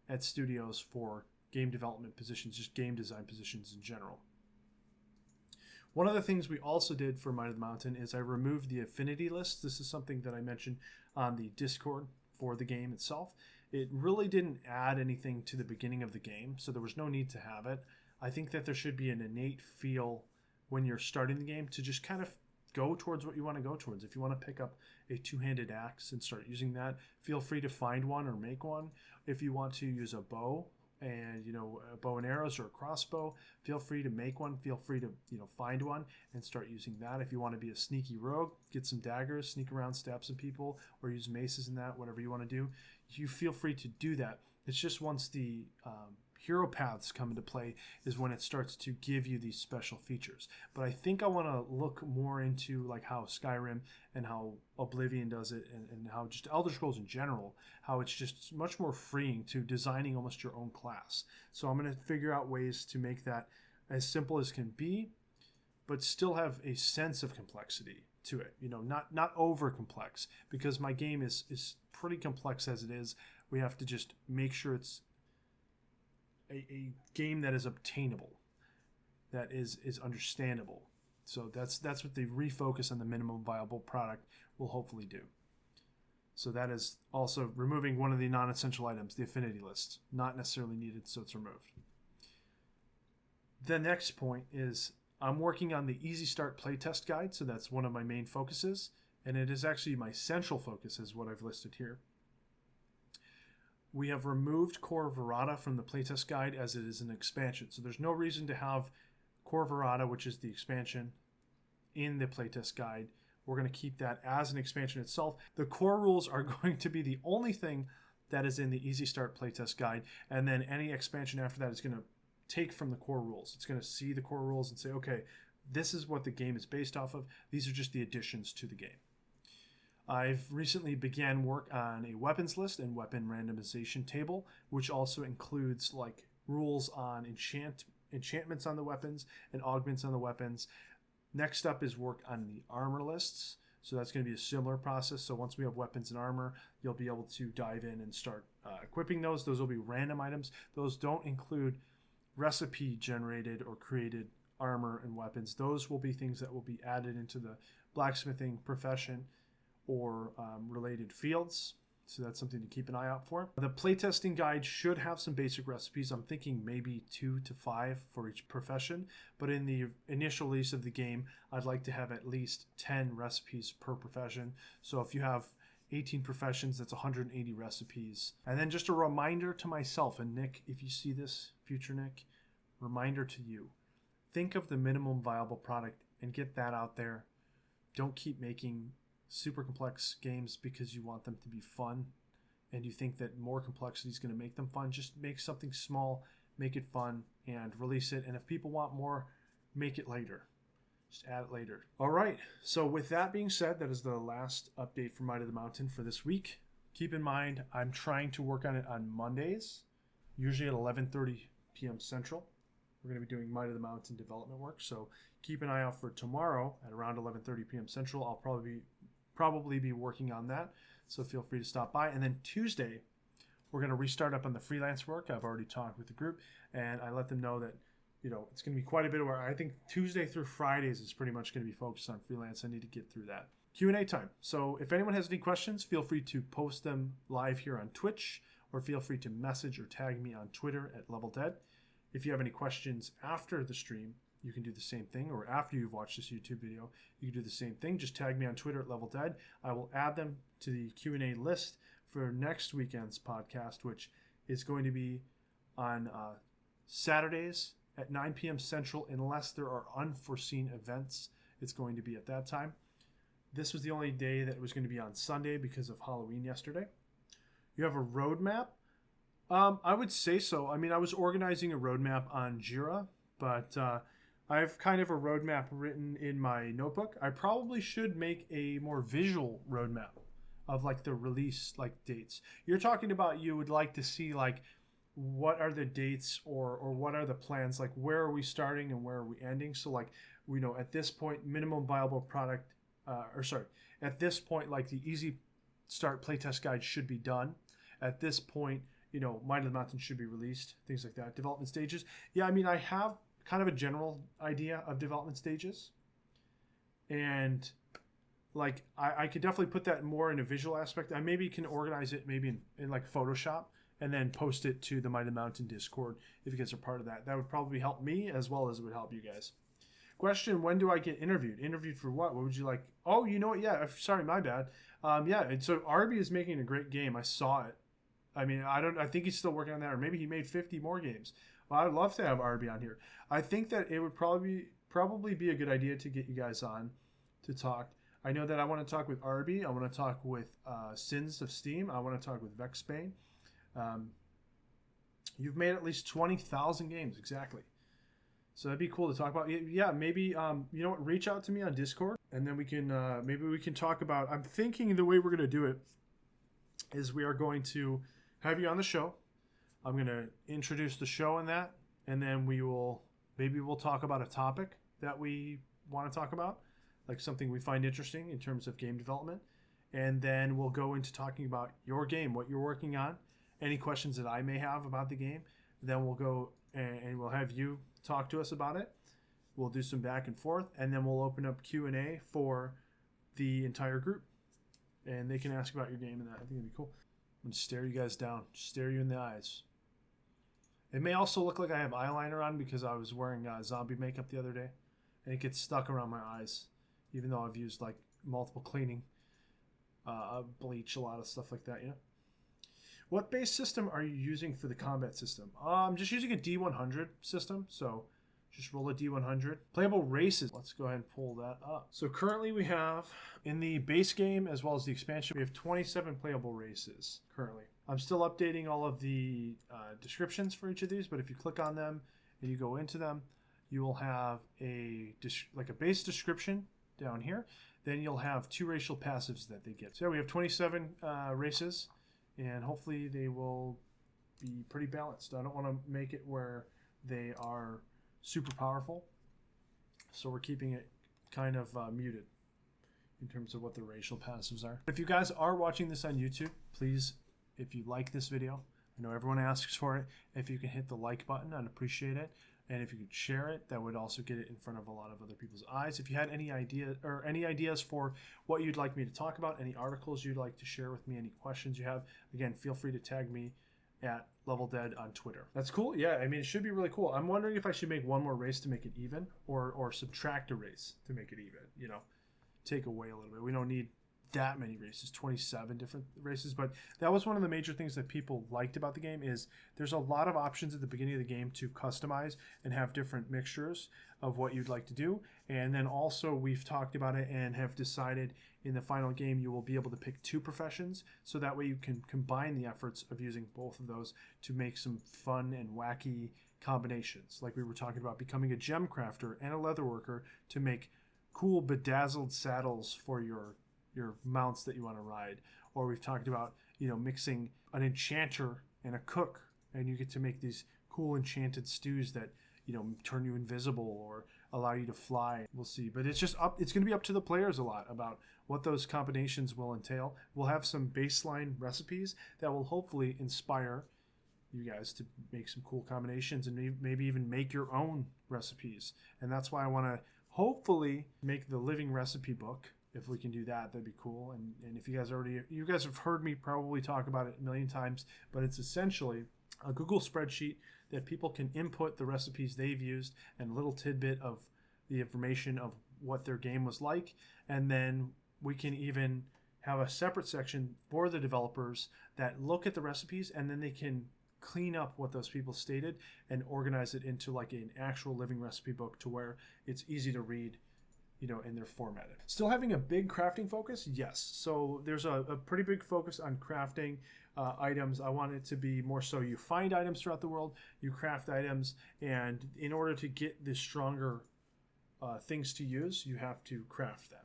at studios for game development positions, just game design positions in general. One of the things we also did for Might of the Mountain is I removed the affinity list. This is something that I mentioned on the Discord for the game itself. It really didn't add anything to the beginning of the game, so there was no need to have it. I think that there should be an innate feel when you're starting the game to just kind of go towards what you want to go towards. If you want to pick up a two-handed axe and start using that, feel free to find one or make one. If you want to use a bow and a bow and arrows or a crossbow, feel free to make one. Feel free to find one and start using that. If you want to be a sneaky rogue, get some daggers, sneak around, stab some people, or use maces in that, whatever you want to do, you feel free to do that. It's just once the hero paths come into play is when it starts to give you these special features. But I think I want to look more into like how Skyrim and how Oblivion does it, and how just Elder Scrolls in general, how it's just much more freeing to designing almost your own class. So I'm going to figure out ways to make that as simple as can be, but still have a sense of complexity to it. Not over complex, because my game is pretty complex as it is. We have to just make sure it's a game that is obtainable, that is understandable. So that's what the refocus on the minimum viable product will hopefully do. So that is also removing one of the non-essential items, the affinity list. Not necessarily needed, so it's removed. The next point is I'm working on the Easy Start playtest guide, so that's one of my main focuses, and it is actually my central focus is what I've listed here. We have removed Core Verada from the playtest guide as it is an expansion. So there's no reason to have Core Verada, which is the expansion, in the playtest guide. We're going to keep that as an expansion itself. The core rules are going to be the only thing that is in the Easy Start playtest guide. And then any expansion after that is going to take from the core rules. It's going to see the core rules and say, okay, this is what the game is based off of. These are just the additions to the game. I've recently began work on a weapons list and weapon randomization table, which also includes like rules on enchantments on the weapons and augments on the weapons. Next up is work on the armor lists. So that's going to be a similar process. So once we have weapons and armor, you'll be able to dive in and start equipping those. Those will be random items. Those don't include recipe generated or created armor and weapons. Those will be things that will be added into the blacksmithing profession or related fields. So that's something to keep an eye out for. The playtesting guide should have some basic recipes. I'm thinking maybe 2 to 5 for each profession. But in the initial release of the game, I'd like to have at least 10 recipes per profession. So if you have 18 professions, that's 180 recipes. And then just a reminder to myself, and Nick, if you see this, future Nick, reminder to you. Think of the minimum viable product and get that out there. Don't keep making super complex games because you want them to be fun and you think that more complexity is going to make them fun. Just make something small, make it fun, and release it. And if people want more, make it later. Just add it later. All right. So with that being said, that is the last update for Might of the Mountain for this week. Keep in mind, I'm trying to work on it on Mondays, usually at 11:30 p.m. Central. We're going to be doing Might of the Mountain development work. So keep an eye out for tomorrow at around 11:30 p.m. Central. I'll probably be working on that. So feel free to stop by. And then Tuesday, we're going to restart up on the freelance work. I've already talked with the group and I let them know that, it's going to be quite a bit of work. I think Tuesday through Fridays is pretty much going to be focused on freelance. I need to get through that. Q&A time. So if anyone has any questions, feel free to post them live here on Twitch or feel free to message or tag me on Twitter at LevelDead. If you have any questions after the stream, you can do the same thing, or after you've watched this YouTube video, you can do the same thing. Just tag me on Twitter at LevelDead. I will add them to the Q&A list for next weekend's podcast, which is going to be on Saturdays at 9 p.m. Central, unless there are unforeseen events. It's going to be at that time. This was the only day that it was going to be on Sunday because of Halloween yesterday. You have a roadmap? I would say so. I mean, I was organizing a roadmap on Jira, but I have kind of a roadmap written in my notebook. I probably should make a more visual roadmap of like the release like dates. You're talking about you would like to see like what are the dates or what are the plans, like where are we starting and where are we ending? So like, we know at this point minimum viable product at this point like the easy start playtest guide should be done. At this point, Might of the Mountain should be released, things like that. Development stages. Yeah, I mean, I have kind of a general idea of development stages, and like I could definitely put that more in a visual aspect. I maybe can organize it maybe in like Photoshop and then post it to the Might of the Mountain Discord if you guys are part of that. That would probably help me as well as it would help you guys. Question, when do I get interviewed? Interviewed for what? What would you like? Oh, you know what? Yeah, sorry, my bad. So Arby is making a great game. I saw it. I mean, I think he's still working on that, or maybe he made 50 more games. Well, I'd love to have Arby on here. I think that it would probably be a good idea to get you guys on to talk. I know that I want to talk with Arby. I want to talk with Sins of Steam. I want to talk with Vexbane. You've made at least 20,000 games, exactly. So that'd be cool to talk about. Yeah, maybe, reach out to me on Discord, and then we can, maybe we can talk about, I'm thinking the way we're going to do it is we are going to have you on the show. I'm going to introduce the show and that, and then we'll talk about a topic that we want to talk about, like something we find interesting in terms of game development. And then we'll go into talking about your game, what you're working on, any questions that I may have about the game. Then we'll go and we'll have you talk to us about it. We'll do some back and forth, and then we'll open up Q&A for the entire group, and they can ask about your game and that. I think it'd be cool. I'm going to stare you guys down, stare you in the eyes. It may also look like I have eyeliner on because I was wearing zombie makeup the other day, and it gets stuck around my eyes, even though I've used like multiple cleaning, bleach, a lot of stuff like that, What base system are you using for the combat system? I'm just using a D100 system, so just roll a D100. Playable races. Let's go ahead and pull that up. So currently we have, in the base game as well as the expansion, we have 27 playable races currently. I'm still updating all of the descriptions for each of these, but if you click on them and you go into them, you will have a base description down here. Then you'll have 2 racial passives that they get. So we have 27 races. And hopefully they will be pretty balanced. I don't want to make it where they are super powerful. So we're keeping it kind of muted in terms of what the racial passives are. If you guys are watching this on YouTube, please, if you like this video, I know everyone asks for it, if you can hit the like button, I'd appreciate it. And if you could share it, that would also get it in front of a lot of other people's eyes. If you had any ideas for what you'd like me to talk about, any articles you'd like to share with me, any questions you have, again, feel free to tag me at LevelDead on Twitter. That's cool. Yeah, I mean, it should be really cool. I'm wondering if I should make one more race to make it even, or subtract a race to make it even. Take away a little bit. We don't need that many races, 27 different races, but that was one of the major things that people liked about the game is there's a lot of options at the beginning of the game to customize and have different mixtures of what you'd like to do. And then also we've talked about it and have decided in the final game you will be able to pick 2 professions, so that way you can combine the efforts of using both of those to make some fun and wacky combinations, like we were talking about becoming a gem crafter and a leather worker to make cool bedazzled saddles for your mounts that you want to ride. Or we've talked about mixing an enchanter and a cook, and you get to make these cool enchanted stews that turn you invisible or allow you to fly. We'll see, but it's going to be up to the players a lot about what those combinations will entail. We'll have some baseline recipes that will hopefully inspire you guys to make some cool combinations and maybe even make your own recipes. And that's why I want to hopefully make the living recipe book if we can do that, that'd be cool. And if you guys have heard me probably talk about it a million times, but it's essentially a Google spreadsheet that people can input the recipes they've used and a little tidbit of the information of what their game was like. And then we can even have a separate section for the developers that look at the recipes, and then they can clean up what those people stated and organize it into like an actual living recipe book to where it's easy to read, and they're formatted. Still having a big crafting focus? Yes. So there's a pretty big focus on crafting items. I want it to be more so you find items throughout the world, you craft items, and in order to get the stronger things to use, you have to craft them.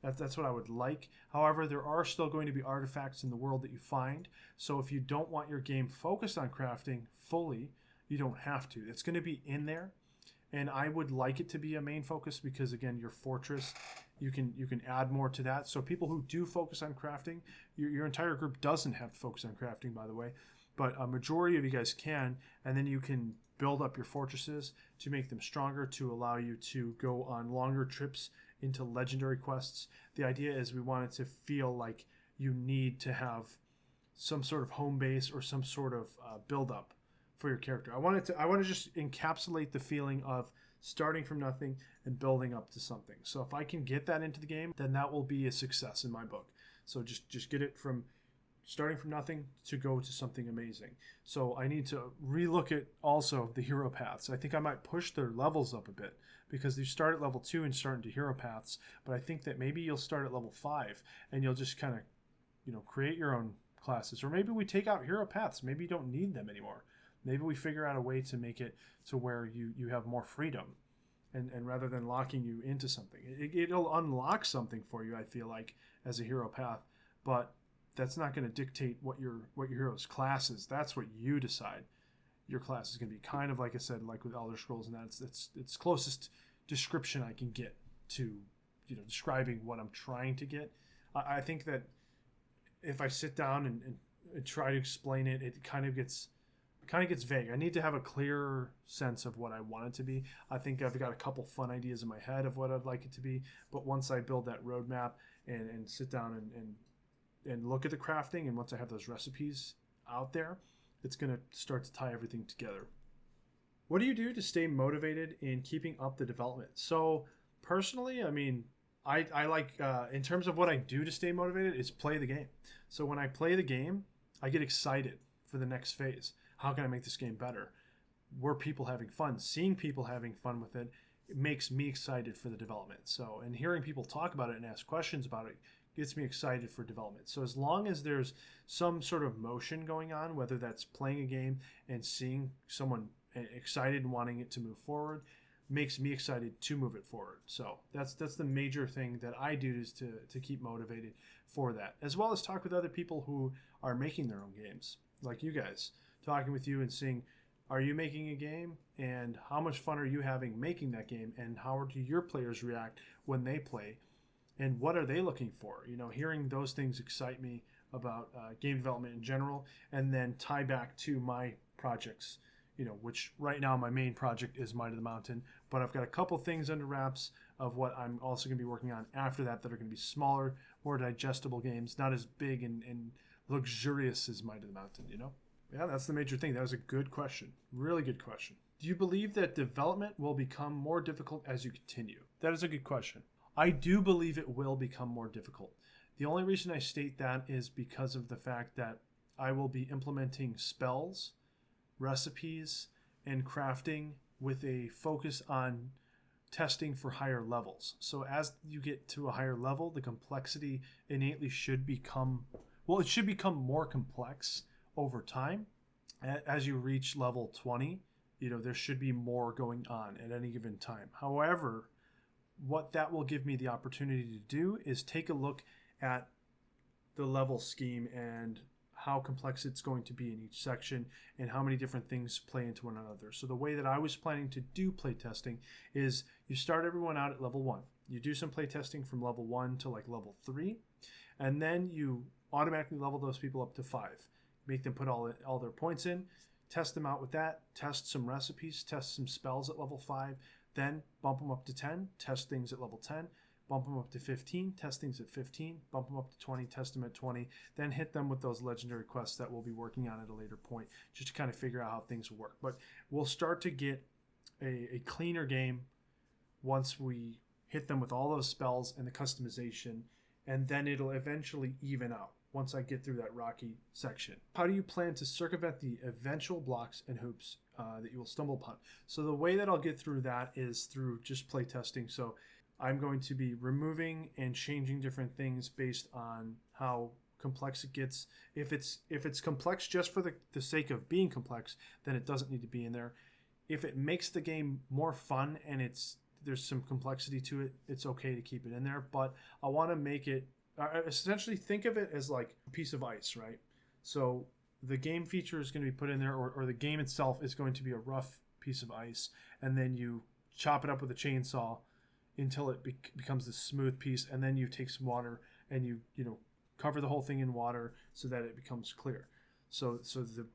That's what I would like. However, there are still going to be artifacts in the world that you find. So if you don't want your game focused on crafting fully, you don't have to. It's going to be in there. And I would like it to be a main focus because, again, your fortress, you can add more to that. So people who do focus on crafting, your entire group doesn't have to focus on crafting, by the way, but a majority of you guys can, and then you can build up your fortresses to make them stronger, to allow you to go on longer trips into legendary quests. The idea is we want it to feel like you need to have some sort of home base or some sort of build up for your character. I want to just encapsulate the feeling of starting from nothing and building up to something. So if I can get that into the game, then that will be a success in my book. So just get it from starting from nothing to go to something amazing. So I need to relook at also the hero paths. I think I might push their levels up a bit because you start at level 2 and start into hero paths, but I think that maybe you'll start at level 5 and you'll just kind of create your own classes. Or maybe we take out hero paths. Maybe you don't need them anymore. Maybe we figure out a way to make it to where you have more freedom, and rather than locking you into something. It'll unlock something for you, I feel like, as a hero path, but that's not going to dictate what your hero's class is. That's what you decide. Your class is going to be kind of like I said, like with Elder Scrolls, and it's closest description I can get to describing what I'm trying to get. I think that if I sit down and try to explain it, it kind of gets vague. I need to have a clearer sense of what I want it to be. I think I've got a couple fun ideas in my head of what I'd like it to be, but once I build that roadmap and sit down and look at the crafting, and once I have those recipes out there, it's going to start to tie everything together. What do you do to stay motivated in keeping up the development? So personally, I mean, I like, in terms of what I do to stay motivated, is play the game. So when I play the game, I get excited for the next phase. How can I make this game better? Were people having fun? Seeing people having fun with it, it makes me excited for the development. So, and hearing people talk about it and ask questions about it gets me excited for development. So as long as there's some sort of motion going on, whether that's playing a game and seeing someone excited and wanting it to move forward, makes me excited to move it forward. So that's the major thing that I do, is to keep motivated for that, as well as talk with other people who are making their own games, like you guys, talking with you and seeing, are you making a game, and how much fun are you having making that game, and how do your players react when they play, and what are they looking for? Hearing those things excite me about game development in general, and then tie back to my projects, which right now my main project is Might of the Mountain, but I've got a couple things under wraps of what I'm also going to be working on after that are going to be smaller, more digestible games, not as big and luxurious as Might of the Mountain, Yeah, that's the major thing. That was a good question. Really good question. Do you believe that development will become more difficult as you continue? That is a good question. I do believe it will become more difficult. The only reason I state that is because of the fact that I will be implementing spells, recipes, and crafting with a focus on testing for higher levels. So as you get to a higher level, the complexity innately should become more complex over time. As you reach level 20, there should be more going on at any given time. However, what that will give me the opportunity to do is take a look at the level scheme and how complex it's going to be in each section and how many different things play into one another. So the way that I was planning to do playtesting is you start everyone out at level 1. You do some playtesting from level 1 to like level 3, and then you automatically level those people up to 5. Make them put all their points in, test them out with that, test some recipes, test some spells at level 5, then bump them up to 10, test things at level 10, bump them up to 15, testings at 15, bump them up to 20, test them at 20, then hit them with those legendary quests that we'll be working on at a later point, just to kind of figure out how things work. But we'll start to get a cleaner game once we hit them with all those spells and the customization, and then it'll eventually even out once I get through that rocky section. How do you plan to circumvent the eventual blocks and hoops that you will stumble upon? So the way that I'll get through that is through just play testing. So I'm going to be removing and changing different things based on how complex it gets. If it's complex just for the sake of being complex, then it doesn't need to be in there. If it makes the game more fun and there's some complexity to it, it's okay to keep it in there. But I want to make it essentially, think of it as like a piece of ice, right? So the game feature is going to be put in there, or the game itself is going to be a rough piece of ice, and then you chop it up with a chainsaw until it becomes this smooth piece, and then you take some water and you cover the whole thing in water so that it becomes clear. So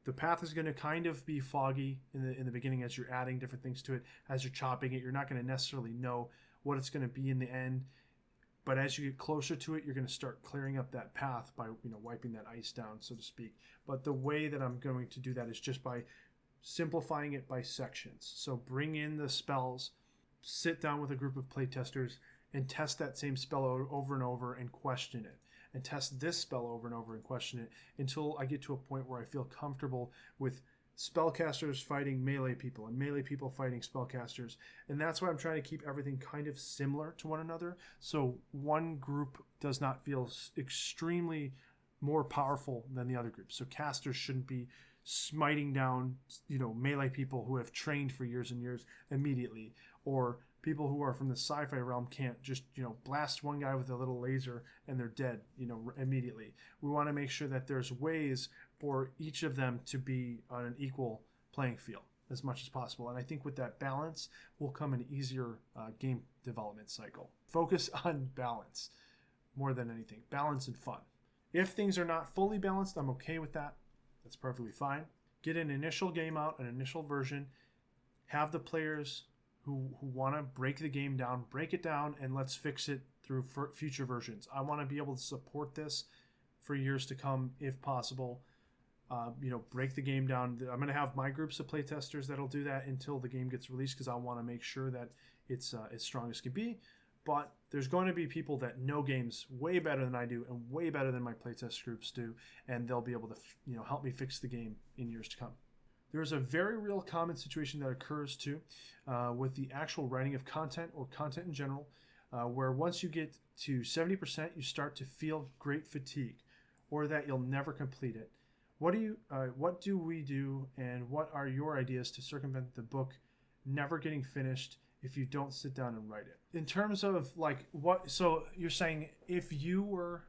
the path is going to kind of be foggy in the beginning as you're adding different things to it. As you're chopping it, you're not going to necessarily know what it's going to be in the end. But as you get closer to it, you're going to start clearing up that path by wiping that ice down, so to speak. But the way that I'm going to do that is just by simplifying it by sections. So bring in the spells, sit down with a group of playtesters, and test that same spell over and over and question it. And test this spell over and over and question it until I get to a point where I feel comfortable with spellcasters fighting melee people and melee people fighting spellcasters. And that's why I'm trying to keep everything kind of similar to one another, so one group does not feel extremely more powerful than the other group. So casters shouldn't be smiting down melee people who have trained for years and years immediately, or people who are from the sci-fi realm can't just blast one guy with a little laser and they're dead immediately. We want to make sure that there's ways for each of them to be on an equal playing field as much as possible. And I think with that balance will come an easier game development cycle. Focus on balance more than anything. Balance and fun. If things are not fully balanced, I'm okay with that. That's perfectly fine. Get an initial game out, an initial version. Have the players who want to break the game down, break it down, and let's fix it through future versions. I want to be able to support this for years to come if possible. Break the game down. I'm going to have my groups of playtesters that'll do that until the game gets released, because I want to make sure that it's as strong as can be. But there's going to be people that know games way better than I do and way better than my playtest groups do, and they'll be able to help me fix the game in years to come. There's a very real common situation that occurs too with the actual writing of content or content in general, where once you get to 70%, you start to feel great fatigue, or that you'll never complete it. What do we do, and what are your ideas to circumvent the book never getting finished if you don't sit down and write it? In terms of so you're saying if you were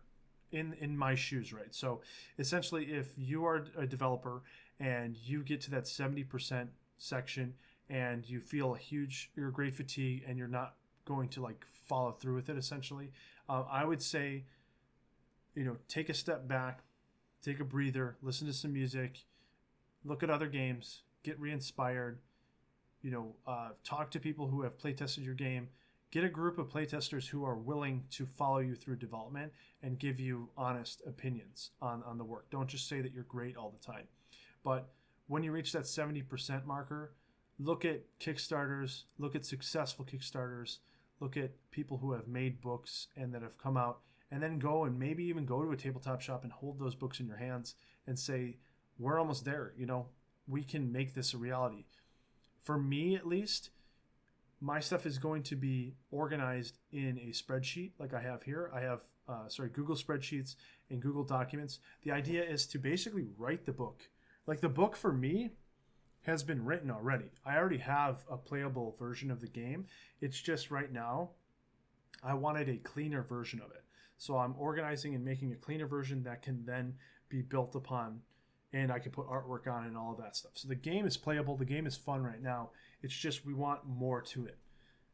in my shoes, right? So essentially, if you are a developer and you get to that 70% section and you feel your great fatigue and you're not going to follow through with it, essentially, I would say, take a step back, take a breather, listen to some music, look at other games, get re-inspired, talk to people who have playtested your game, get a group of playtesters who are willing to follow you through development and give you honest opinions on the work. Don't just say that you're great all the time. But when you reach that 70% marker, look at Kickstarters, look at successful Kickstarters, look at people who have made books and that have come out, and then go and maybe even go to a tabletop shop and hold those books in your hands and say, we're almost there, we can make this a reality. For me, at least, my stuff is going to be organized in a spreadsheet like I have here. I have Google spreadsheets and Google Documents. The idea is to basically write the book. The book for me has been written already. I already have a playable version of the game. It's just right now, I wanted a cleaner version of it. So I'm organizing and making a cleaner version that can then be built upon, and I can put artwork on it and all of that stuff. So the game is playable. The game is fun right now. It's just we want more to it.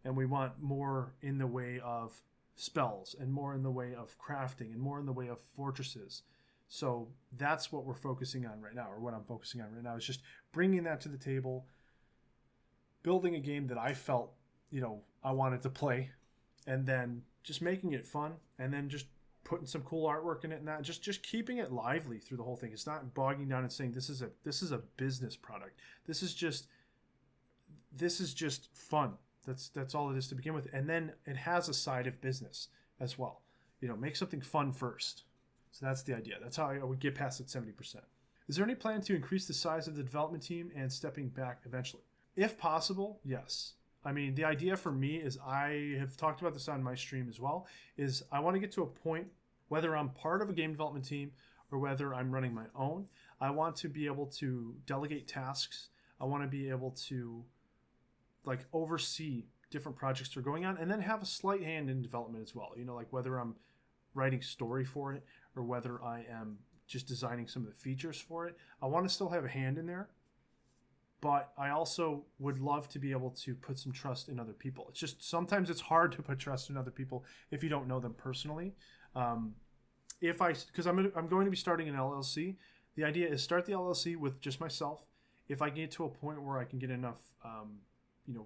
And we want more in the way of spells and more in the way of crafting and more in the way of fortresses. So that's what we're focusing on right now, or what I'm focusing on right now, is just bringing that to the table, building a game that I felt, I wanted to play, and then just making it fun, and then just putting some cool artwork in it, and that just keeping it lively through the whole thing. It's not bogging down and saying this is a business product. This is just fun. That's all it is to begin with, and then it has a side of business as well. Make something fun first. So that's the idea. That's how I would get past it 70%. Is there any plan to increase the size of the development team and stepping back eventually? If possible, yes. I mean, the idea for me is, I have talked about this on my stream as well, is I want to get to a point, whether I'm part of a game development team or whether I'm running my own, I want to be able to delegate tasks. I want to be able to oversee different projects that are going on, and then have a slight hand in development as well. Whether I'm writing story for it or whether I am just designing some of the features for it. I want to still have a hand in there, but I also would love to be able to put some trust in other people. It's just sometimes it's hard to put trust in other people if you don't know them personally. Because I'm going to be starting an LLC. The idea is start the LLC with just myself. If I get to a point where I can get enough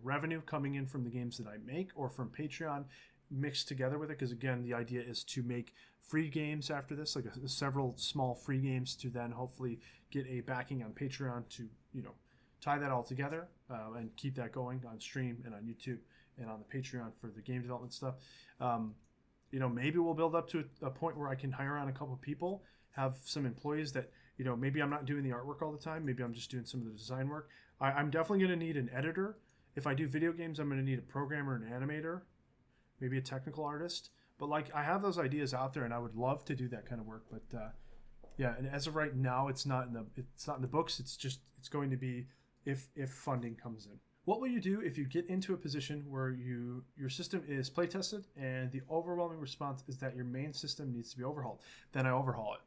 revenue coming in from the games that I make or from Patreon mixed together with it, because again, the idea is to make free games after this, several small free games, to then hopefully get a backing on Patreon to tie that all together and keep that going on stream and on YouTube and on the Patreon for the game development stuff. Maybe we'll build up to a point where I can hire on a couple of people, have some employees that maybe I'm not doing the artwork all the time, maybe I'm just doing some of the design work. I'm definitely going to need an editor. If I do video games, I'm going to need a programmer, an animator, maybe a technical artist. But I have those ideas out there, and I would love to do that kind of work. But yeah, and as of right now, it's not in the books. It's going to be if funding comes in. What will you do if you get into a position where your system is play tested and the overwhelming response is that your main system needs to be overhauled? Then I overhaul it.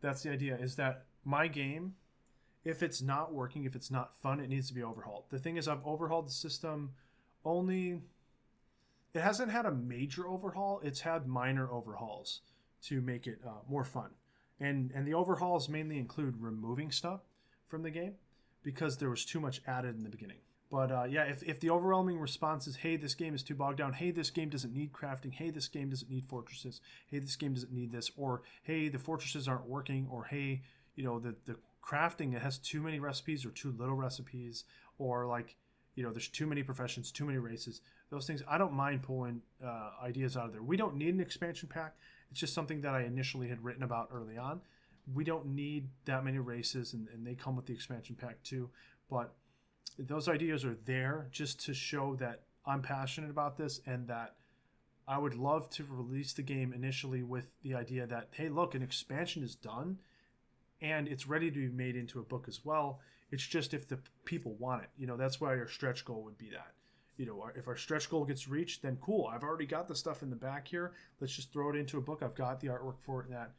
That's the idea, is that my game, if it's not working, if it's not fun, it needs to be overhauled. The thing is, I've overhauled the system only... It hasn't had a major overhaul. It's had minor overhauls to make it more fun. And the overhauls mainly include removing stuff from the game because there was too much added in the beginning. But yeah, if the overwhelming response is, hey, this game is too bogged down, hey, this game doesn't need crafting, hey, this game doesn't need fortresses, hey, this game doesn't need this, or hey, the fortresses aren't working, or hey, the crafting, it has too many recipes or too little recipes, or there's too many professions, too many races. Those things, I don't mind pulling ideas out of there. We don't need an expansion pack. It's just something that I initially had written about early on. We don't need that many races, and they come with the expansion pack too. But those ideas are there just to show that I'm passionate about this, and that I would love to release the game initially with the idea that, hey, look, an expansion is done, and it's ready to be made into a book as well. It's just if the people want it. That's why our stretch goal would be that. If our stretch goal gets reached, then cool. I've already got the stuff in the back here. Let's just throw it into a book. I've got the artwork for it and that.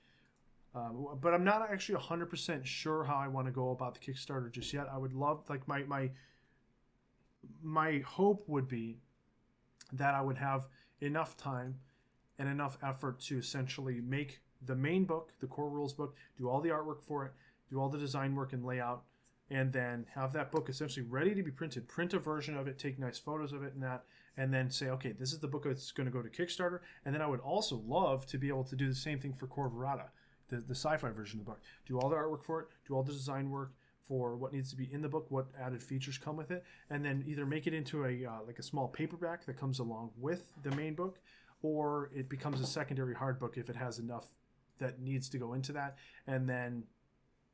But I'm not actually 100% sure how I want to go about the Kickstarter just yet. I would love, my hope would be that I would have enough time and enough effort to essentially make the main book, the core rules book, do all the artwork for it, do all the design work and layout, and then have that book essentially ready to be printed. Print a version of it, take nice photos of it and that, and then say, okay, this is the book that's going to go to Kickstarter. And then I would also love to be able to do the same thing for Core Verata, the sci-fi version of the book. Do all the artwork for it, do all the design work for what needs to be in the book, what added features come with it, and then either make it into a small paperback that comes along with the main book, or it becomes a secondary hard book if it has enough that needs to go into that. And then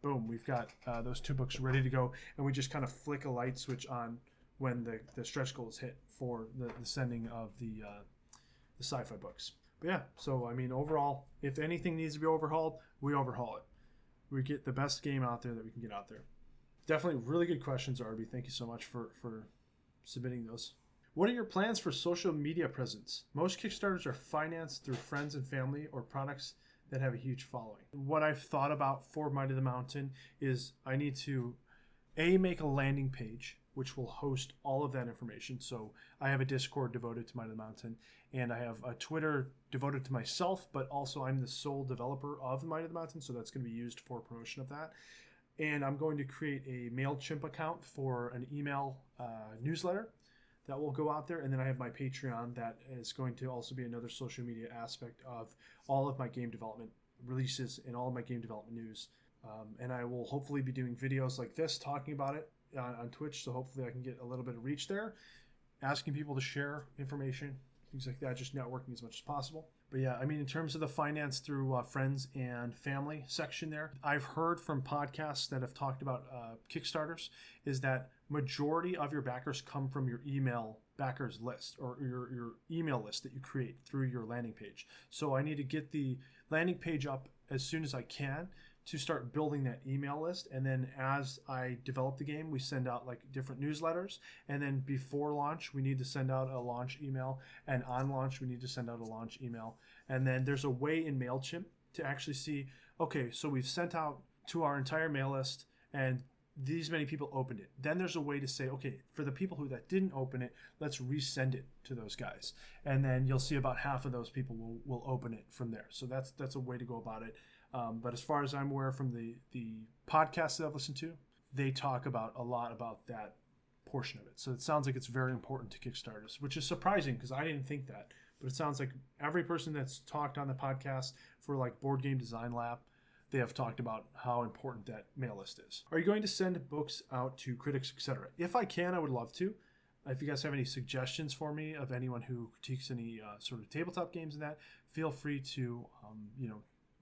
boom, we've got those two books ready to go, and we just kind of flick a light switch on when the stretch goal is hit for the sending of the sci-fi books. But yeah, so I mean, overall, if anything needs to be overhauled, we overhaul it. We get the best game out there that we can get out there. Definitely really good questions, Arby. Thank you so much for submitting those. What are your plans for social media presence? Most Kickstarters are financed through friends and family or products that have a huge following. What I've thought about for Might of the Mountain is I need to make a landing page which will host all of that information. So I have a Discord devoted to Might of the Mountain, and I have a Twitter devoted to myself, but also I'm the sole developer of Might of the Mountain, so that's going to be used for promotion of that. And I'm going to create a MailChimp account for an email newsletter that will go out there. And then I have my Patreon that is going to also be another social media aspect of all of my game development releases and all of my game development news. And I will hopefully be doing videos like this talking about it on Twitch. So hopefully I can get a little bit of reach there, asking people to share information, things like that, just networking as much as possible. But yeah, I mean, in terms of the finance through friends and family section there, I've heard from podcasts that have talked about Kickstarters is that majority of your backers come from your email backers list or your email list that you create through your landing page. So I need to get the landing page up as soon as I can to start building that email list. And then as I develop the game, we send out like different newsletters. And then before launch, we need to send out a launch email. And on launch, we need to send out a launch email. And then there's a way in MailChimp to actually see, okay, so we've sent out to our entire mail list and these many people opened it. Then there's a way to say, okay, for the people that didn't open it, let's resend it to those guys. And then you'll see about half of those people will open it from there. So that's a way to go about it. But as far as I'm aware from the podcasts that I've listened to, they talk about a lot about that portion of it. So it sounds like it's very important to Kickstarters, which is surprising because I didn't think that. But it sounds like every person that's talked on the podcast for like Board Game Design Lab, they have talked about how important that mail list is. Are you going to send books out to critics, etc.? If I can, I would love to. If you guys have any suggestions for me of anyone who critiques any sort of tabletop games and that, feel free to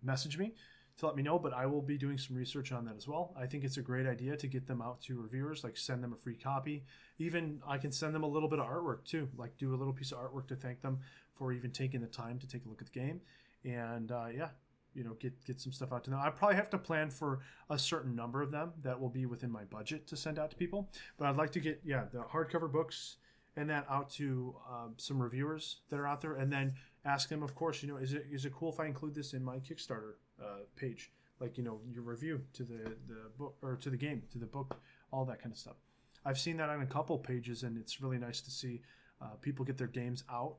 message me to let me know, but I will be doing some research on that as well. I think it's a great idea to get them out to reviewers, like send them a free copy. Even I can send them a little bit of artwork too, like do a little piece of artwork to thank them for even taking the time to take a look at the game. And get some stuff out to them. I probably have to plan for a certain number of them that will be within my budget to send out to people. But I'd like to get the hardcover books and that out to some reviewers that are out there, and then ask them, of course, is it cool if I include this in my Kickstarter page, like your review to the book or to the game, to the book, all that kind of stuff. I've seen that on a couple pages, and it's really nice to see people get their games out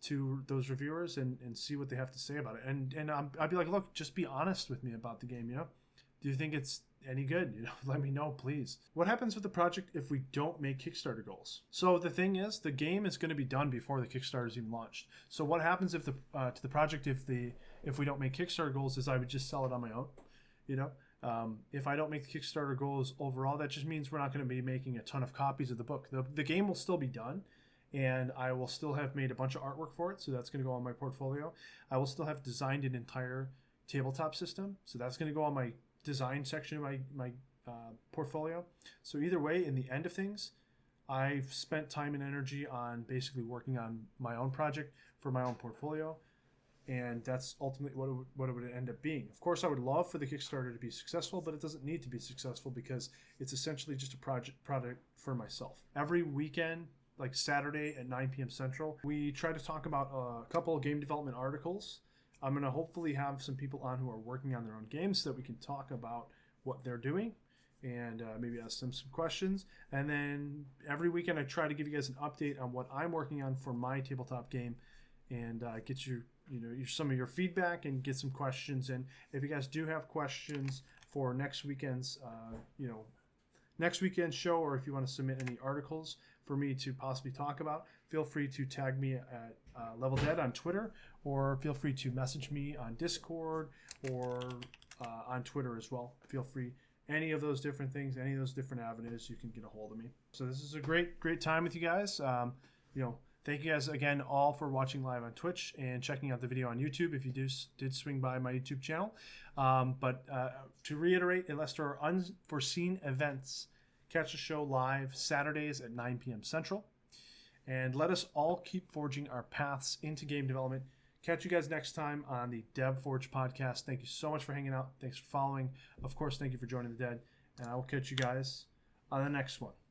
to those reviewers and see what they have to say about it. And I'd be like, look, just be honest with me about the game. Do you think it's any good? Let me know, please. What happens with the project if we don't make Kickstarter goals? So the thing is, the game is going to be done before the Kickstarter is even launched. So what happens if to the project if we don't make Kickstarter goals is I would just sell it on my own. If I don't make the Kickstarter goals overall, that just means we're not going to be making a ton of copies of the book. The game will still be done, and I will still have made a bunch of artwork for it, so that's going to go on my portfolio. I will still have designed an entire tabletop system, so that's going to go on my design section of my portfolio. So either way, in the end of things, I've spent time and energy on basically working on my own project for my own portfolio, and that's ultimately what it would end up being. Of course, I would love for the Kickstarter to be successful, but it doesn't need to be successful because it's essentially just a product for myself. Every weekend, like Saturday at 9 p.m. Central, we try to talk about a couple of game development articles. I'm going to hopefully have some people on who are working on their own games so that we can talk about what they're doing and maybe ask them some questions. And then every weekend I try to give you guys an update on what I'm working on for my tabletop game and get you some of your feedback and get some questions. And if you guys do have questions for next weekend's show, or if you want to submit any articles for me to possibly talk about, feel free to tag me at Level Dead on Twitter, or feel free to message me on Discord or on Twitter as well. Feel free. Any of those different things, any of those different avenues, you can get a hold of me. So this is a great time with you guys. Thank you guys again all for watching live on Twitch and checking out the video on YouTube if you did swing by my YouTube channel. But to reiterate, unless there are unforeseen events, catch the show live Saturdays at 9 p.m. Central. And let us all keep forging our paths into game development. Catch you guys next time on the DevForge podcast. Thank you so much for hanging out. Thanks for following. Of course, thank you for joining the Dead. And I will catch you guys on the next one.